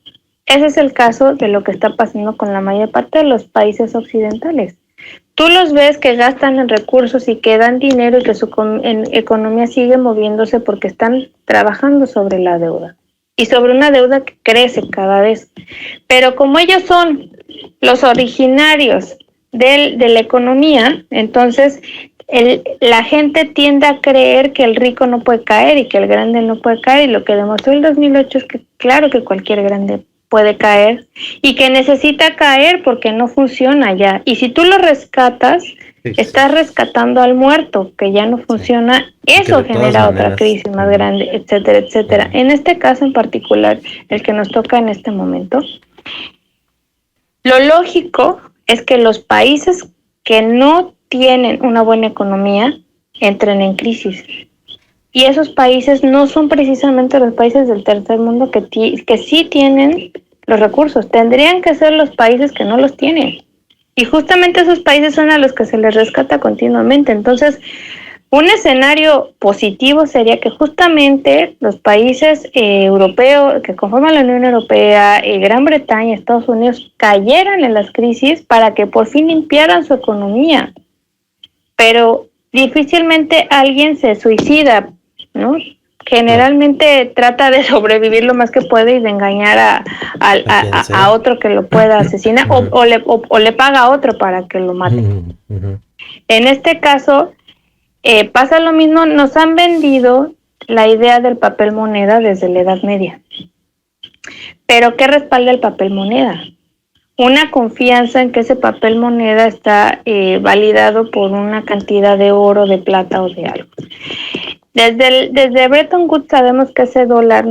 Ese es el caso de lo que está pasando con la mayor parte de los países occidentales. Tú los ves que gastan en recursos y que dan dinero y que su economía sigue moviéndose porque están trabajando sobre la deuda y sobre una deuda que crece cada vez. Pero como ellos son los originarios de la economía, entonces la gente tiende a creer que el rico no puede caer y que el grande no puede caer, y lo que demostró el 2008 es que claro que cualquier grande puede caer y que necesita caer porque no funciona ya. Y si tú lo rescatas, estás rescatando al muerto que ya no funciona. Eso genera otra crisis más grande, etcétera, etcétera. En este caso en particular, el que nos toca en este momento, lo lógico es que los países que no tienen una buena economía entren en crisis. Y esos países no son precisamente los países del tercer mundo que sí tienen los recursos. Tendrían que ser los países que no los tienen. Y justamente esos países son a los que se les rescata continuamente. Entonces, un escenario positivo sería que justamente los países europeos que conforman la Unión Europea, Gran Bretaña, Estados Unidos, cayeran en las crisis para que por fin limpiaran su economía. Pero difícilmente alguien se suicida, ¿no? Generalmente trata de sobrevivir lo más que puede y de engañar a otro que lo pueda asesinar, o le paga a otro para que lo mate. En este caso pasa lo mismo. Nos han vendido la idea del papel moneda desde la Edad Media. ¿Pero qué respalda el papel moneda? Una confianza en que ese papel moneda está validado por una cantidad de oro, de plata o de algo. Desde Bretton Woods sabemos que ese dólar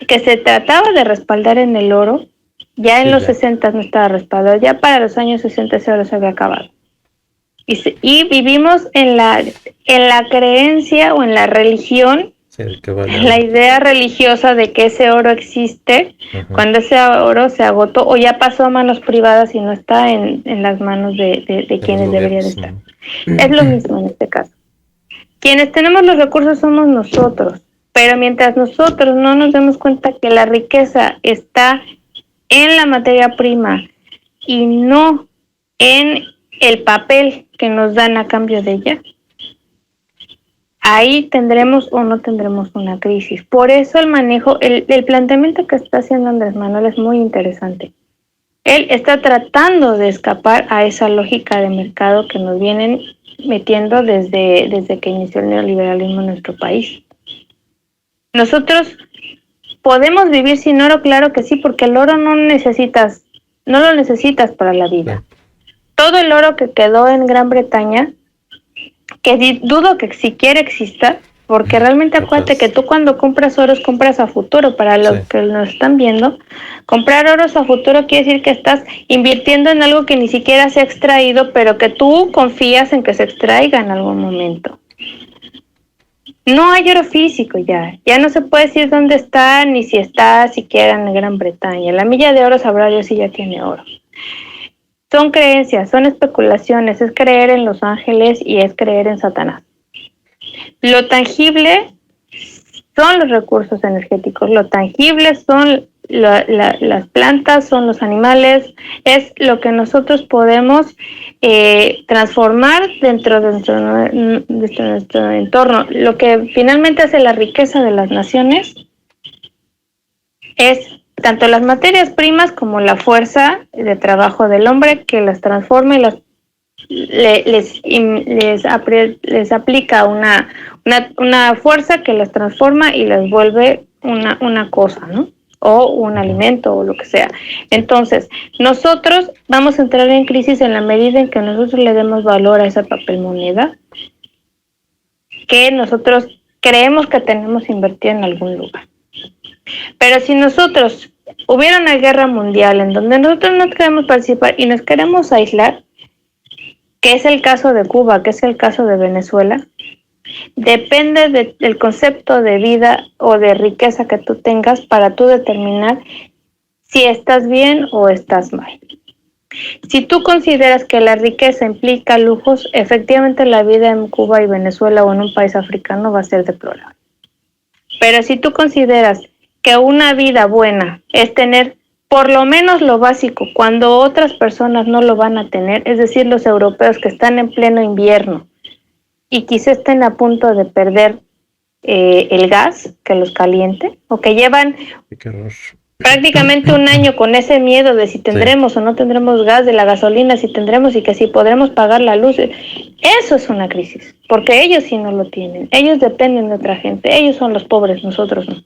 que se trataba de respaldar en el oro, ya en los 60 no estaba respaldado, ya para los años 60 ese oro se había acabado. Y vivimos en la creencia o en la religión, la idea religiosa de que ese oro existe, cuando ese oro se agotó o ya pasó a manos privadas y no está en las manos de quienes debería de estar. Es lo mismo en este caso. Quienes tenemos los recursos somos nosotros, pero mientras nosotros no nos demos cuenta que la riqueza está en la materia prima y no en el papel que nos dan a cambio de ella, ahí tendremos o no tendremos una crisis. Por eso el manejo, el planteamiento que está haciendo Andrés Manuel es muy interesante. Él está tratando de escapar a esa lógica de mercado que nos vienen metiendo desde que inició el neoliberalismo en nuestro país. Nosotros podemos vivir sin oro, claro que sí, porque el oro no lo necesitas para la vida. Todo el oro que quedó en Gran Bretaña que dudo que siquiera exista, porque realmente acuérdate que tú cuando compras oros compras a futuro. Para los que nos están viendo, comprar oros a futuro quiere decir que estás invirtiendo en algo que ni siquiera se ha extraído, pero que tú confías en que se extraiga en algún momento. No hay oro físico ya no se puede decir dónde está, ni si está siquiera en Gran Bretaña. La milla de oro sabrá Dios si ya tiene oro. Son creencias, son especulaciones, es creer en los ángeles y es creer en Satanás. Lo tangible son los recursos energéticos, lo tangible son las plantas, son los animales, es lo que nosotros podemos transformar dentro de nuestro entorno. Lo que finalmente hace la riqueza de las naciones es tanto las materias primas como la fuerza de trabajo del hombre que las transforma y les aplica una fuerza que las transforma y las vuelve una cosa, ¿no? O un alimento o lo que sea. Entonces, nosotros vamos a entrar en crisis en la medida en que nosotros le demos valor a esa papel moneda que nosotros creemos que tenemos invertido en algún lugar. Pero si nosotros hubiera una guerra mundial en donde nosotros no queremos participar y nos queremos aislar, que es el caso de Cuba, que es el caso de Venezuela, depende del concepto de vida o de riqueza que tú tengas para tú determinar si estás bien o estás mal. Si tú consideras que la riqueza implica lujos, efectivamente la vida en Cuba y Venezuela o en un país africano va a ser deplorable. Pero si tú consideras que una vida buena es tener por lo menos lo básico, cuando otras personas no lo van a tener, es decir, los europeos que están en pleno invierno y quizá estén a punto de perder el gas que los caliente, o que llevan prácticamente un año con ese miedo de si tendremos o no tendremos gas, de la gasolina, si tendremos y que si podremos pagar la luz. Eso es una crisis, porque ellos sí no lo tienen, ellos dependen de otra gente, ellos son los pobres, nosotros no.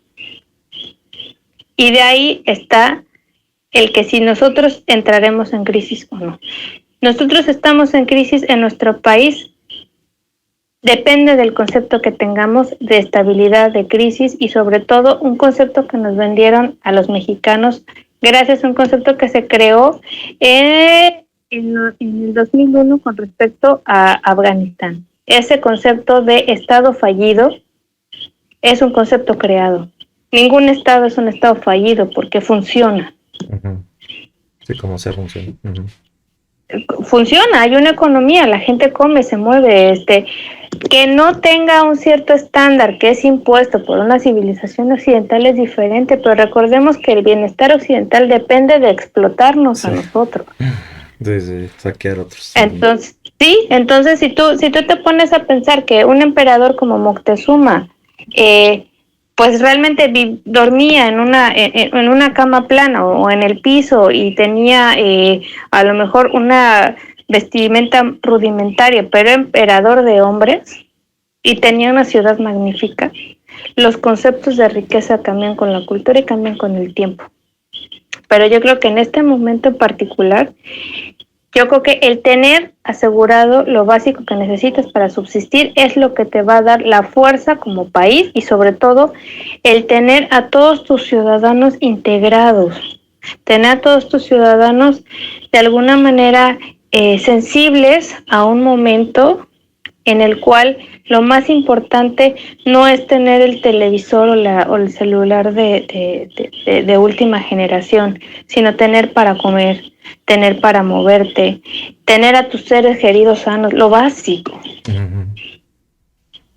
Y de ahí está el que si nosotros entraremos en crisis o no. Nosotros estamos en crisis en nuestro país, depende del concepto que tengamos de estabilidad, de crisis y sobre todo un concepto que nos vendieron a los mexicanos gracias a un concepto que se creó en el 2001 con respecto a Afganistán. Ese concepto de Estado fallido es un concepto creado. Ningún Estado es un Estado fallido porque funciona. Sí, ¿cómo se funciona? Funciona, hay una economía, la gente come, se mueve, que no tenga un cierto estándar que es impuesto por una civilización occidental es diferente, pero recordemos que el bienestar occidental depende de explotarnos a nosotros. Desde saquear otros. Entonces si tú te pones a pensar que un emperador como Moctezuma pues realmente dormía en una cama plana o en el piso y tenía a lo mejor una vestimenta rudimentaria, pero emperador de hombres y tenía una ciudad magnífica. Los conceptos de riqueza cambian con la cultura y cambian con el tiempo. Pero yo creo que en este momento en particular, yo creo que el tener asegurado lo básico que necesitas para subsistir es lo que te va a dar la fuerza como país y sobre todo el tener a todos tus ciudadanos integrados, tener a todos tus ciudadanos de alguna manera sensibles a un momento en el cual lo más importante no es tener el televisor o el celular de última generación, sino tener para comer, tener para moverte, tener a tus seres queridos sanos, lo básico.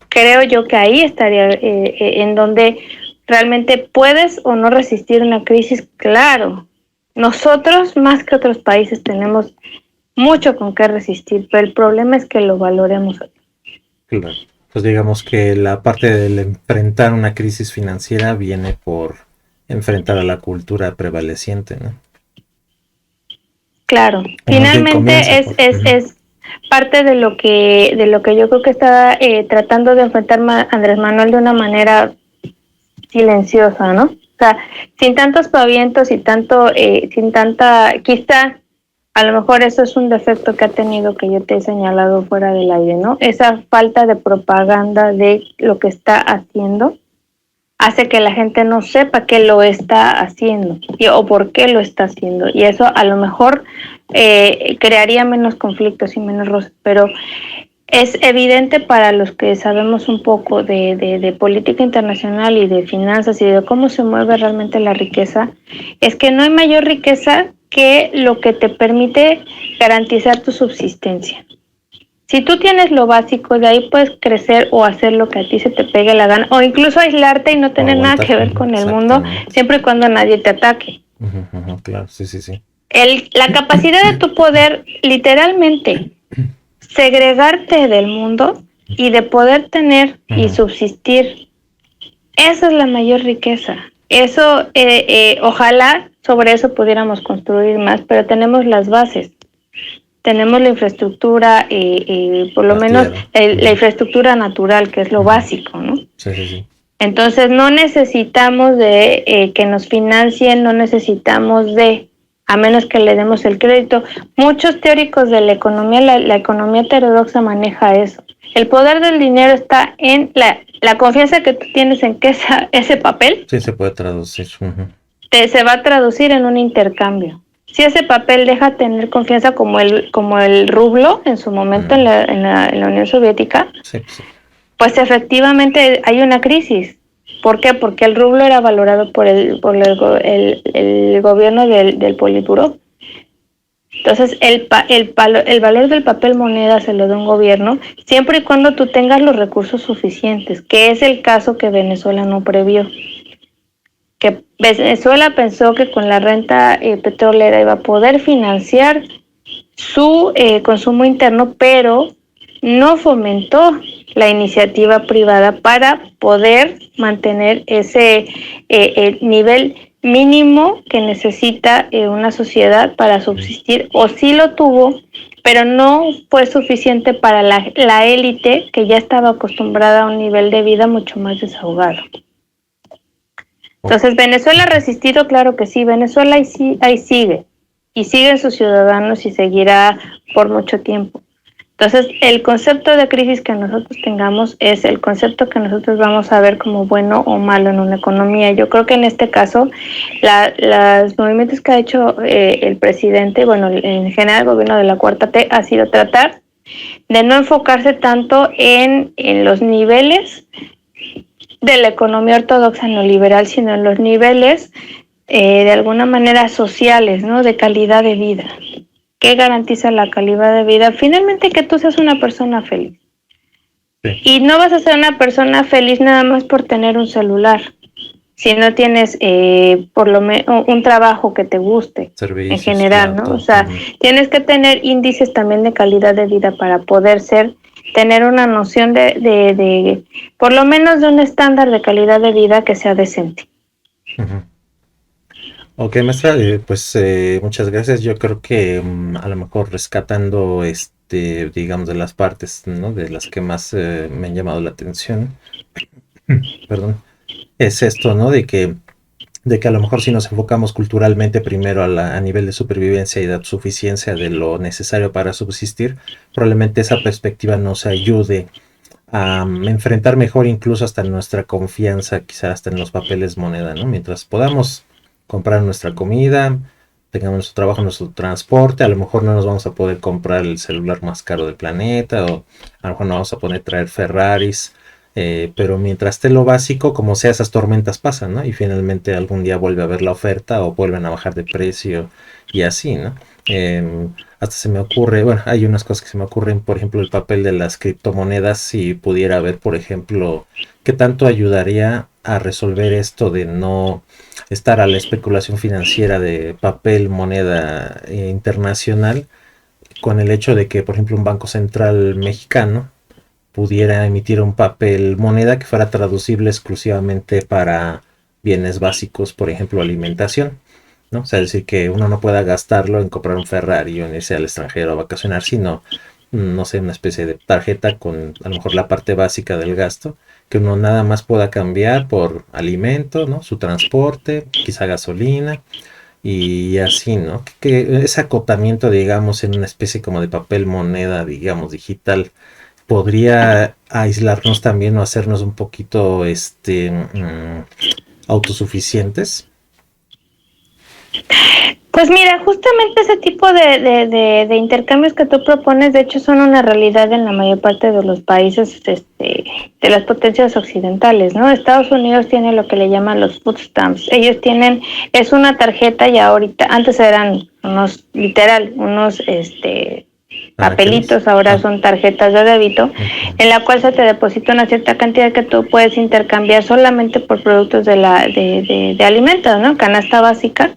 Creo yo que ahí estaría en donde realmente puedes o no resistir una crisis. Claro, nosotros más que otros países tenemos mucho con qué resistir, pero el problema es que lo valoremos. Claro, pues digamos que la parte del enfrentar una crisis financiera viene por enfrentar a la cultura prevaleciente, ¿no? Claro, finalmente es parte de lo que yo creo que está tratando de enfrentar Andrés Manuel de una manera silenciosa, ¿no? O sea, sin tantos pavientos y sin tanta, quizá A lo mejor eso es un defecto que ha tenido que yo te he señalado fuera del aire, ¿no? Esa falta de propaganda de lo que está haciendo hace que la gente no sepa que lo está haciendo o por qué lo está haciendo. Y eso a lo mejor crearía menos conflictos y menos roces, pero es evidente para los que sabemos un poco de política internacional y de finanzas y de cómo se mueve realmente la riqueza, es que no hay mayor riqueza que lo que te permite garantizar tu subsistencia. Si tú tienes lo básico, de ahí puedes crecer o hacer lo que a ti se te pegue la gana, o incluso aislarte y no tener nada que ver con el mundo, siempre y cuando nadie te ataque. Claro, sí, sí, sí. La capacidad de tu poder, literalmente, segregarte del mundo y de poder tener y subsistir, esa es la mayor riqueza. Eso, ojalá sobre eso pudiéramos construir más, pero tenemos las bases. Tenemos la infraestructura, por lo menos la infraestructura natural, que es lo básico, ¿no? Sí, sí, sí. Entonces no necesitamos de que nos financien, no necesitamos de, a menos que le demos el crédito. Muchos teóricos de la economía, la economía heterodoxa maneja eso. El poder del dinero está en la confianza que tú tienes en que ese papel sí se puede traducir. Se va a traducir en un intercambio. Si ese papel deja tener confianza como el rublo en su momento en la Unión Soviética, sí, sí. Pues efectivamente hay una crisis. ¿Por qué? Porque el rublo era valorado por el gobierno del Politburó. Entonces el valor del papel moneda se lo da un gobierno siempre y cuando tú tengas los recursos suficientes, que es el caso que Venezuela no previó. Que Venezuela pensó que con la renta petrolera iba a poder financiar su consumo interno, pero no fomentó la iniciativa privada para poder mantener ese nivel mínimo que necesita una sociedad para subsistir, o sí lo tuvo, pero no fue suficiente para la élite que ya estaba acostumbrada a un nivel de vida mucho más desahogado. Entonces, ¿Venezuela ha resistido? Claro que sí. Venezuela ahí sigue. Y siguen sus ciudadanos y seguirá por mucho tiempo. Entonces, el concepto de crisis que nosotros tengamos es el concepto que nosotros vamos a ver como bueno o malo en una economía. Yo creo que en este caso, los movimientos que ha hecho el presidente, bueno, en general el gobierno de la Cuarta T, ha sido tratar de no enfocarse tanto en los niveles de la economía ortodoxa neoliberal, sino en los niveles de alguna manera sociales, ¿no? De calidad de vida. ¿Qué garantiza la calidad de vida? Finalmente, que tú seas una persona feliz. Sí. Y no vas a ser una persona feliz nada más por tener un celular. Si no tienes por lo menos un trabajo que te guste, servicios, en general, ¿no? O sea, tienes que tener índices también de calidad de vida para poder tener una noción de por lo menos de un estándar de calidad de vida que sea decente. Ok, maestra, pues muchas gracias. Yo creo que a lo mejor rescatando digamos, de las partes, ¿no? De las que más me han llamado la atención, perdón, es esto, ¿no? De que a lo mejor si nos enfocamos culturalmente primero a nivel de supervivencia y de suficiencia de lo necesario para subsistir, probablemente esa perspectiva nos ayude a enfrentar mejor incluso hasta nuestra confianza, quizás hasta en los papeles moneda, ¿no? Mientras podamos comprar nuestra comida, tengamos nuestro trabajo, nuestro transporte, a lo mejor no nos vamos a poder comprar el celular más caro del planeta, o a lo mejor no vamos a poder traer Ferraris, pero mientras esté lo básico, como sea, esas tormentas pasan, ¿no? Y finalmente algún día vuelve a haber la oferta o vuelven a bajar de precio y así, ¿no? Hasta se me ocurre, bueno, hay unas cosas que se me ocurren, por ejemplo, el papel de las criptomonedas, si pudiera ver, por ejemplo, qué tanto ayudaría a resolver esto de no estar a la especulación financiera de papel, moneda internacional, con el hecho de que, por ejemplo, un banco central mexicano pudiera emitir un papel moneda que fuera traducible exclusivamente para bienes básicos, por ejemplo, alimentación, ¿no? O sea, es decir, que uno no pueda gastarlo en comprar un Ferrari o en irse al extranjero a vacacionar, sino, no sé, una especie de tarjeta con a lo mejor la parte básica del gasto, que uno nada más pueda cambiar por alimento, ¿no? Su transporte, quizá gasolina, y así, ¿no? Que ese acotamiento, digamos, en una especie como de papel moneda, digamos, digital, podría aislarnos también o hacernos un poquito, autosuficientes. Pues mira, justamente ese tipo de intercambios que tú propones, de hecho, son una realidad en la mayor parte de los países de las potencias occidentales, ¿no? Estados Unidos tiene lo que le llaman los food stamps. Ellos tienen, es una tarjeta y ahorita, antes eran unos, literal, unos Anaqueles. papelitos, ahora Ah, son tarjetas de débito, ujú. en la cual se te deposita una cierta cantidad que tú puedes intercambiar solamente por productos de alimentos, ¿no? Canasta básica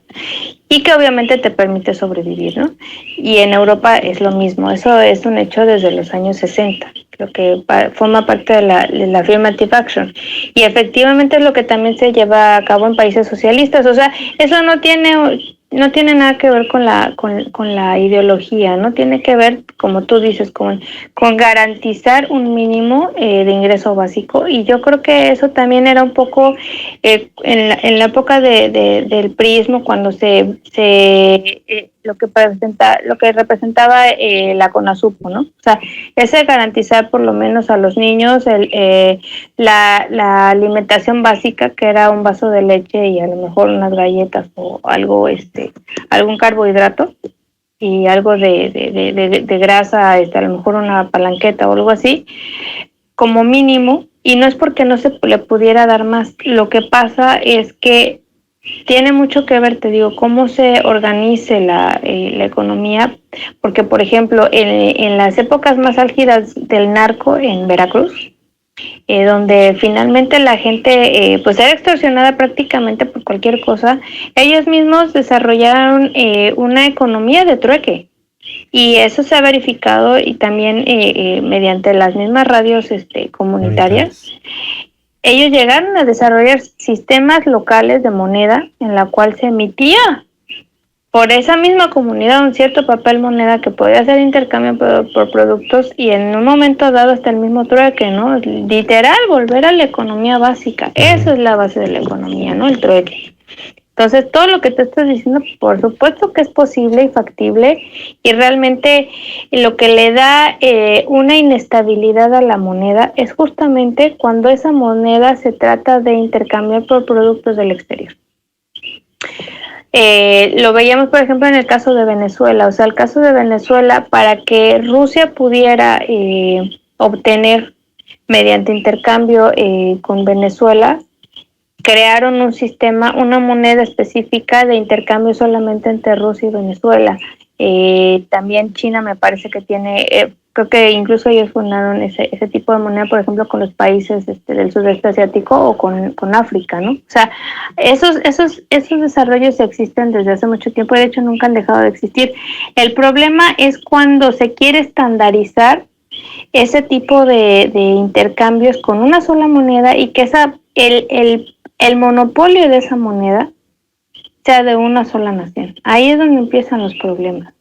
y que obviamente te permite sobrevivir, ¿no? Y en Europa es lo mismo, eso es un hecho desde los años 60, creo que forma parte de la affirmative action y efectivamente es lo que también se lleva a cabo en países socialistas, o sea, eso no tiene nada que ver con la ideología, no tiene que ver, como tú dices, con garantizar un mínimo de ingreso básico y yo creo que eso también era un poco en la época del prismo cuando lo que representaba la CONASUPO, ¿no? O sea, ese garantizar por lo menos a los niños la alimentación básica, que era un vaso de leche y a lo mejor unas galletas o algo, algún carbohidrato y algo de grasa, a lo mejor una palanqueta o algo así, como mínimo, y no es porque no se le pudiera dar más, lo que pasa es que tiene mucho que ver, te digo, cómo se organice la economía, porque por ejemplo, en las épocas más álgidas del narco en Veracruz, donde finalmente la gente pues era extorsionada prácticamente por cualquier cosa, ellos mismos desarrollaron una economía de trueque. Y eso se ha verificado y también mediante las mismas radios comunitarias. Unitarios. Ellos llegaron a desarrollar sistemas locales de moneda en la cual se emitía por esa misma comunidad un cierto papel moneda que podía hacer intercambio por productos y en un momento dado hasta el mismo trueque, ¿no? Literal, volver a la economía básica. Esa Ujú. es la base de la economía, ¿no? El trueque. Entonces, todo lo que te estás diciendo, por supuesto que es posible y factible, y realmente lo que le da una inestabilidad a la moneda es justamente cuando esa moneda se trata de intercambiar por productos del exterior. Lo veíamos, por ejemplo, en el caso de Venezuela. O sea, el caso de Venezuela, para que Rusia pudiera obtener mediante intercambio con Venezuela, crearon un sistema, una moneda específica de intercambio solamente entre Rusia y Venezuela. También China me parece que tiene, creo que incluso ellos fundaron ese tipo de moneda, por ejemplo, con los países del sudeste asiático o con África, ¿no? O sea, esos desarrollos existen desde hace mucho tiempo, de hecho nunca han dejado de existir. El problema es cuando se quiere estandarizar ese tipo de intercambios con una sola moneda y que el monopolio de esa moneda sea de una sola nación. Ahí es donde empiezan los problemas.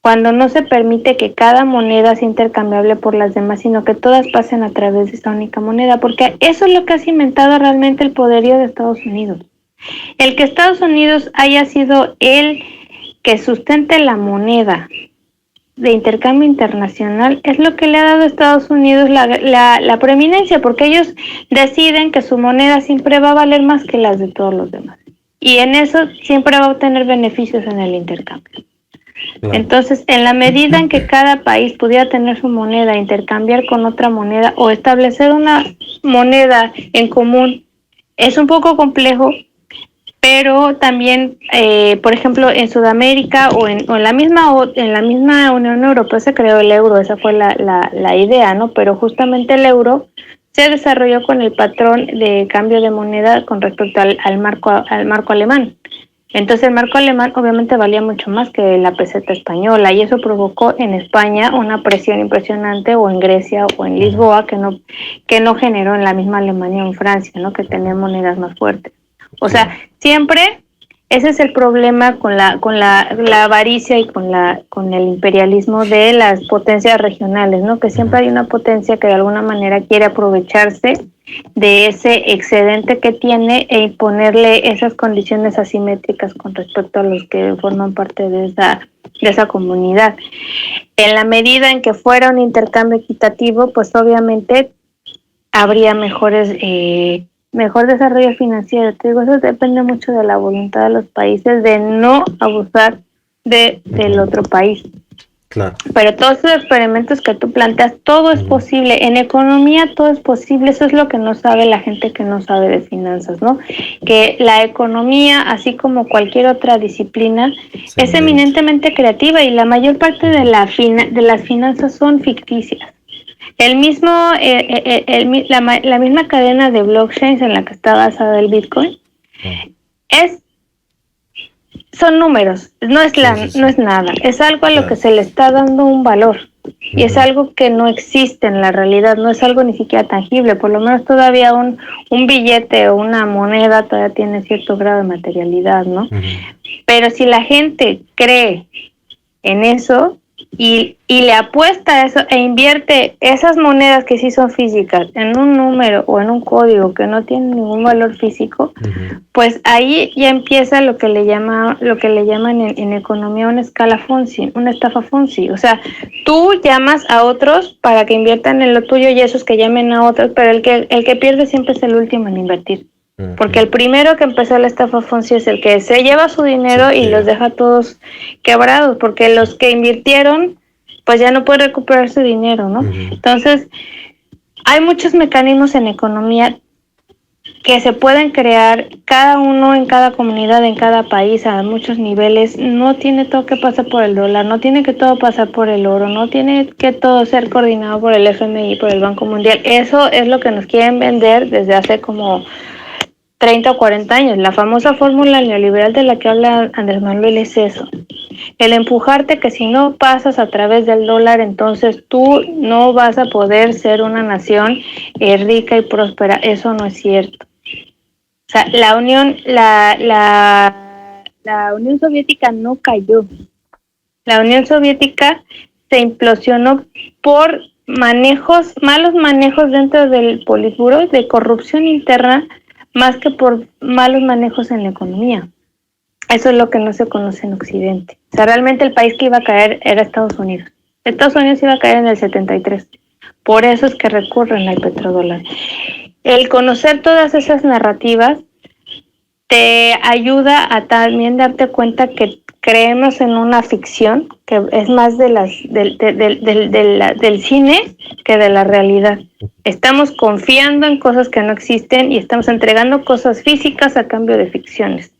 Cuando no se permite que cada moneda sea intercambiable por las demás, sino que todas pasen a través de esta única moneda, porque eso es lo que ha cimentado realmente el poderío de Estados Unidos. El que Estados Unidos haya sido el que sustente la moneda de intercambio internacional es lo que le ha dado a Estados Unidos la preeminencia, porque ellos deciden que su moneda siempre va a valer más que las de todos los demás. Y en eso siempre va a obtener beneficios en el intercambio. Claro. Entonces, en la medida en que cada país pudiera tener su moneda, intercambiar con otra moneda o establecer una moneda en común, es un poco complejo, pero también, por ejemplo, en Sudamérica o en la misma Unión Europea se creó el euro, esa fue la idea, ¿no? Pero justamente el euro se desarrolló con el patrón de cambio de moneda con respecto al marco alemán. Entonces el marco alemán obviamente valía mucho más que la peseta española y eso provocó en España una presión impresionante o en Grecia o en Ujú. Lisboa que no generó en la misma Alemania o en Francia, ¿no? Que tenían monedas más fuertes. O sea, Claro. siempre Ese es el problema la avaricia y con el imperialismo de las potencias regionales, ¿no? Que siempre hay una potencia que de alguna manera quiere aprovecharse de ese excedente que tiene e imponerle esas condiciones asimétricas con respecto a los que forman parte de esa comunidad. En la medida en que fuera un intercambio equitativo, pues obviamente habría mejor desarrollo financiero. Te digo, eso depende mucho de la voluntad de los países de no abusar del otro país. Claro. Pero todos esos experimentos que tú planteas, todo es posible. En economía todo es posible. Eso es lo que no sabe la gente que no sabe de finanzas, ¿no? Que la economía, así como cualquier otra disciplina, es eminentemente creativa y la mayor parte de las finanzas son ficticias. La misma cadena de blockchains en la que está basada el Bitcoin son números, no es nada, es algo a lo que se le está dando un valor y es algo que no existe en la realidad, no es algo ni siquiera tangible, por lo menos todavía un billete o una moneda todavía tiene cierto grado de materialidad, ¿no? Pero si la gente cree en eso y le apuesta a eso e invierte esas monedas que sí son físicas en un número o en un código que no tiene ningún valor físico, pues ahí ya empieza lo que le llaman en economía una estafa Fonzi. O sea, tú llamas a otros para que inviertan en lo tuyo y esos que llamen a otros, pero el que pierde siempre es el último en invertir. Porque el primero que empezó la estafa Fonzi es el que se lleva su dinero y los deja todos quebrados, porque los que invirtieron pues ya no pueden recuperar su dinero, ¿no? Entonces, hay muchos mecanismos en economía que se pueden crear, cada uno en cada comunidad, en cada país, a muchos niveles. No tiene todo que pasar por el dólar, no tiene que todo pasar por el oro, no tiene que todo ser coordinado por el FMI, por el Banco Mundial. Eso es lo que nos quieren vender desde hace como 30 o 40 años. La famosa fórmula neoliberal de la que habla Andrés Manuel es eso. El empujarte que si no pasas a través del dólar, entonces tú no vas a poder ser una nación rica y próspera. Eso no es cierto. O sea, la Unión Soviética no cayó. La Unión Soviética se implosionó por malos manejos dentro del Politburo, de corrupción interna, más que por malos manejos en la economía. Eso es lo que no se conoce en Occidente. O sea, realmente el país que iba a caer era Estados Unidos. Estados Unidos iba a caer en el 73. Por eso es que recurren al petrodólar. El conocer todas esas narrativas te ayuda a también darte cuenta que creemos en una ficción que es más del cine que de la realidad. Estamos confiando en cosas que no existen y estamos entregando cosas físicas a cambio de ficciones.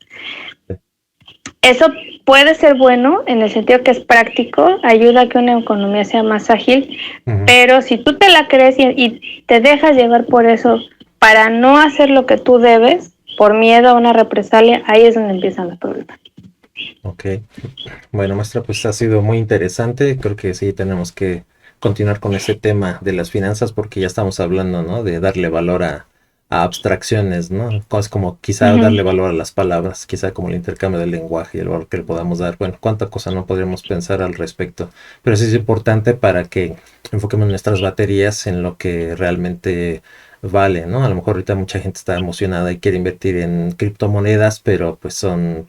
Eso puede ser bueno en el sentido que es práctico, ayuda a que una economía sea más ágil, pero si tú te la crees y te dejas llevar por eso para no hacer lo que tú debes, por miedo a una represalia, ahí es donde empiezan los problemas. Ok. Bueno, maestra, pues ha sido muy interesante. Creo que sí tenemos que continuar con ese tema de las finanzas porque ya estamos hablando, ¿no? De darle valor a abstracciones, ¿no? Cosas como quizá darle valor a las palabras, quizá como el intercambio del lenguaje y el valor que le podamos dar. Bueno, cuánta cosa no podríamos pensar al respecto. Pero sí es importante para que enfoquemos nuestras baterías en lo que realmente vale, ¿no? A lo mejor ahorita mucha gente está emocionada y quiere invertir en criptomonedas, pero pues son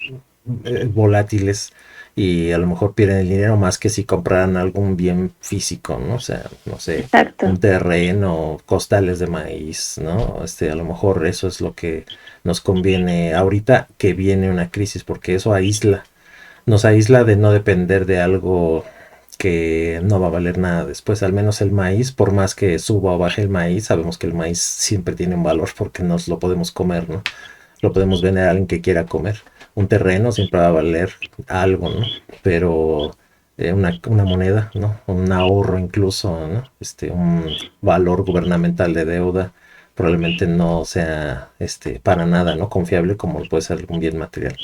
volátiles y a lo mejor pierden el dinero más que si compraran algún bien físico, ¿no? O sea, no sé, un terreno, costales de maíz, ¿no? A lo mejor eso es lo que nos conviene ahorita que viene una crisis, porque eso nos aísla de no depender de algo que no va a valer nada después. Al menos el maíz, por más que suba o baje el maíz, sabemos que el maíz siempre tiene un valor porque nos lo podemos comer, ¿no? Lo podemos vender a alguien que quiera comer. Un terreno siempre va a valer algo, ¿no? Pero una moneda, ¿no? Un ahorro incluso, ¿no? Un valor gubernamental de deuda probablemente no sea para nada, ¿no? Confiable como puede ser un bien material.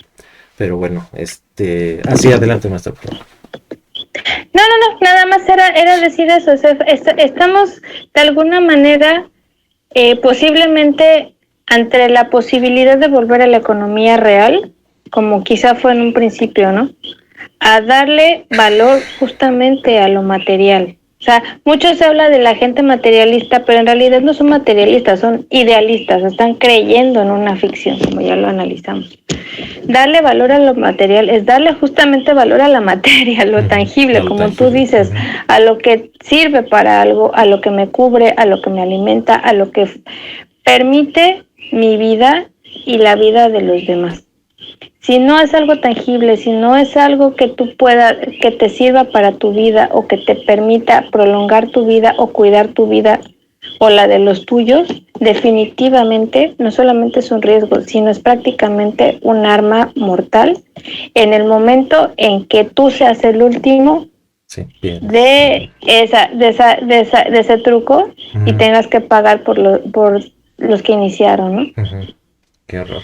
Pero bueno, así adelante, maestra. No, nada más era decir eso. O sea, estamos de alguna manera posiblemente ante la posibilidad de volver a la economía real, como quizá fue en un principio, ¿no? A darle valor justamente a lo material. O sea, mucho se habla de la gente materialista, pero en realidad no son materialistas, son idealistas, están creyendo en una ficción, como ya lo analizamos. Darle valor a lo material es darle justamente valor a la materia, a lo tangible, como tú dices, a lo que sirve para algo, a lo que me cubre, a lo que me alimenta, a lo que permite mi vida y la vida de los demás. Si no es algo tangible, si no es algo que tú puedas, que te sirva para tu vida o que te permita prolongar tu vida o cuidar tu vida o la de los tuyos, definitivamente no solamente es un riesgo, sino es prácticamente un arma mortal en el momento en que tú seas el último Sí, bien. de ese truco y tengas que pagar por los que iniciaron, ¿no? Qué horror.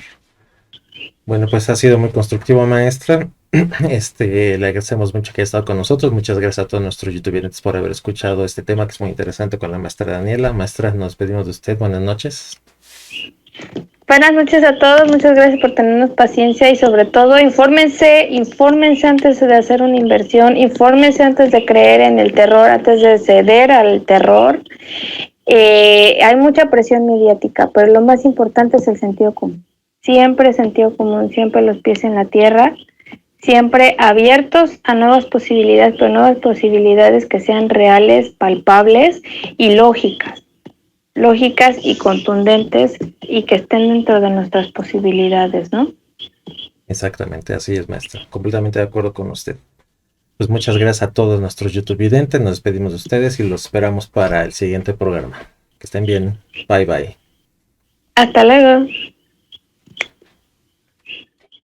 Bueno, pues ha sido muy constructivo, maestra. Le agradecemos mucho que haya estado con nosotros. Muchas gracias a todos nuestros youtubers por haber escuchado este tema que es muy interesante con la maestra Daniela. Maestra, nos despedimos de usted. Buenas noches. Buenas noches a todos, muchas gracias por tenernos paciencia y sobre todo infórmense antes de hacer una inversión, infórmense antes de creer en el terror, antes de ceder al terror. Hay mucha presión mediática, pero lo más importante es el sentido común. Siempre sentido común, siempre los pies en la tierra, siempre abiertos a nuevas posibilidades, pero nuevas posibilidades que sean reales, palpables y lógicas y contundentes y que estén dentro de nuestras posibilidades, ¿no? Exactamente, así es, maestra. Completamente de acuerdo con usted. Pues muchas gracias a todos nuestros YouTube videntes. Nos despedimos de ustedes y los esperamos para el siguiente programa. Que estén bien. Bye bye. Hasta luego.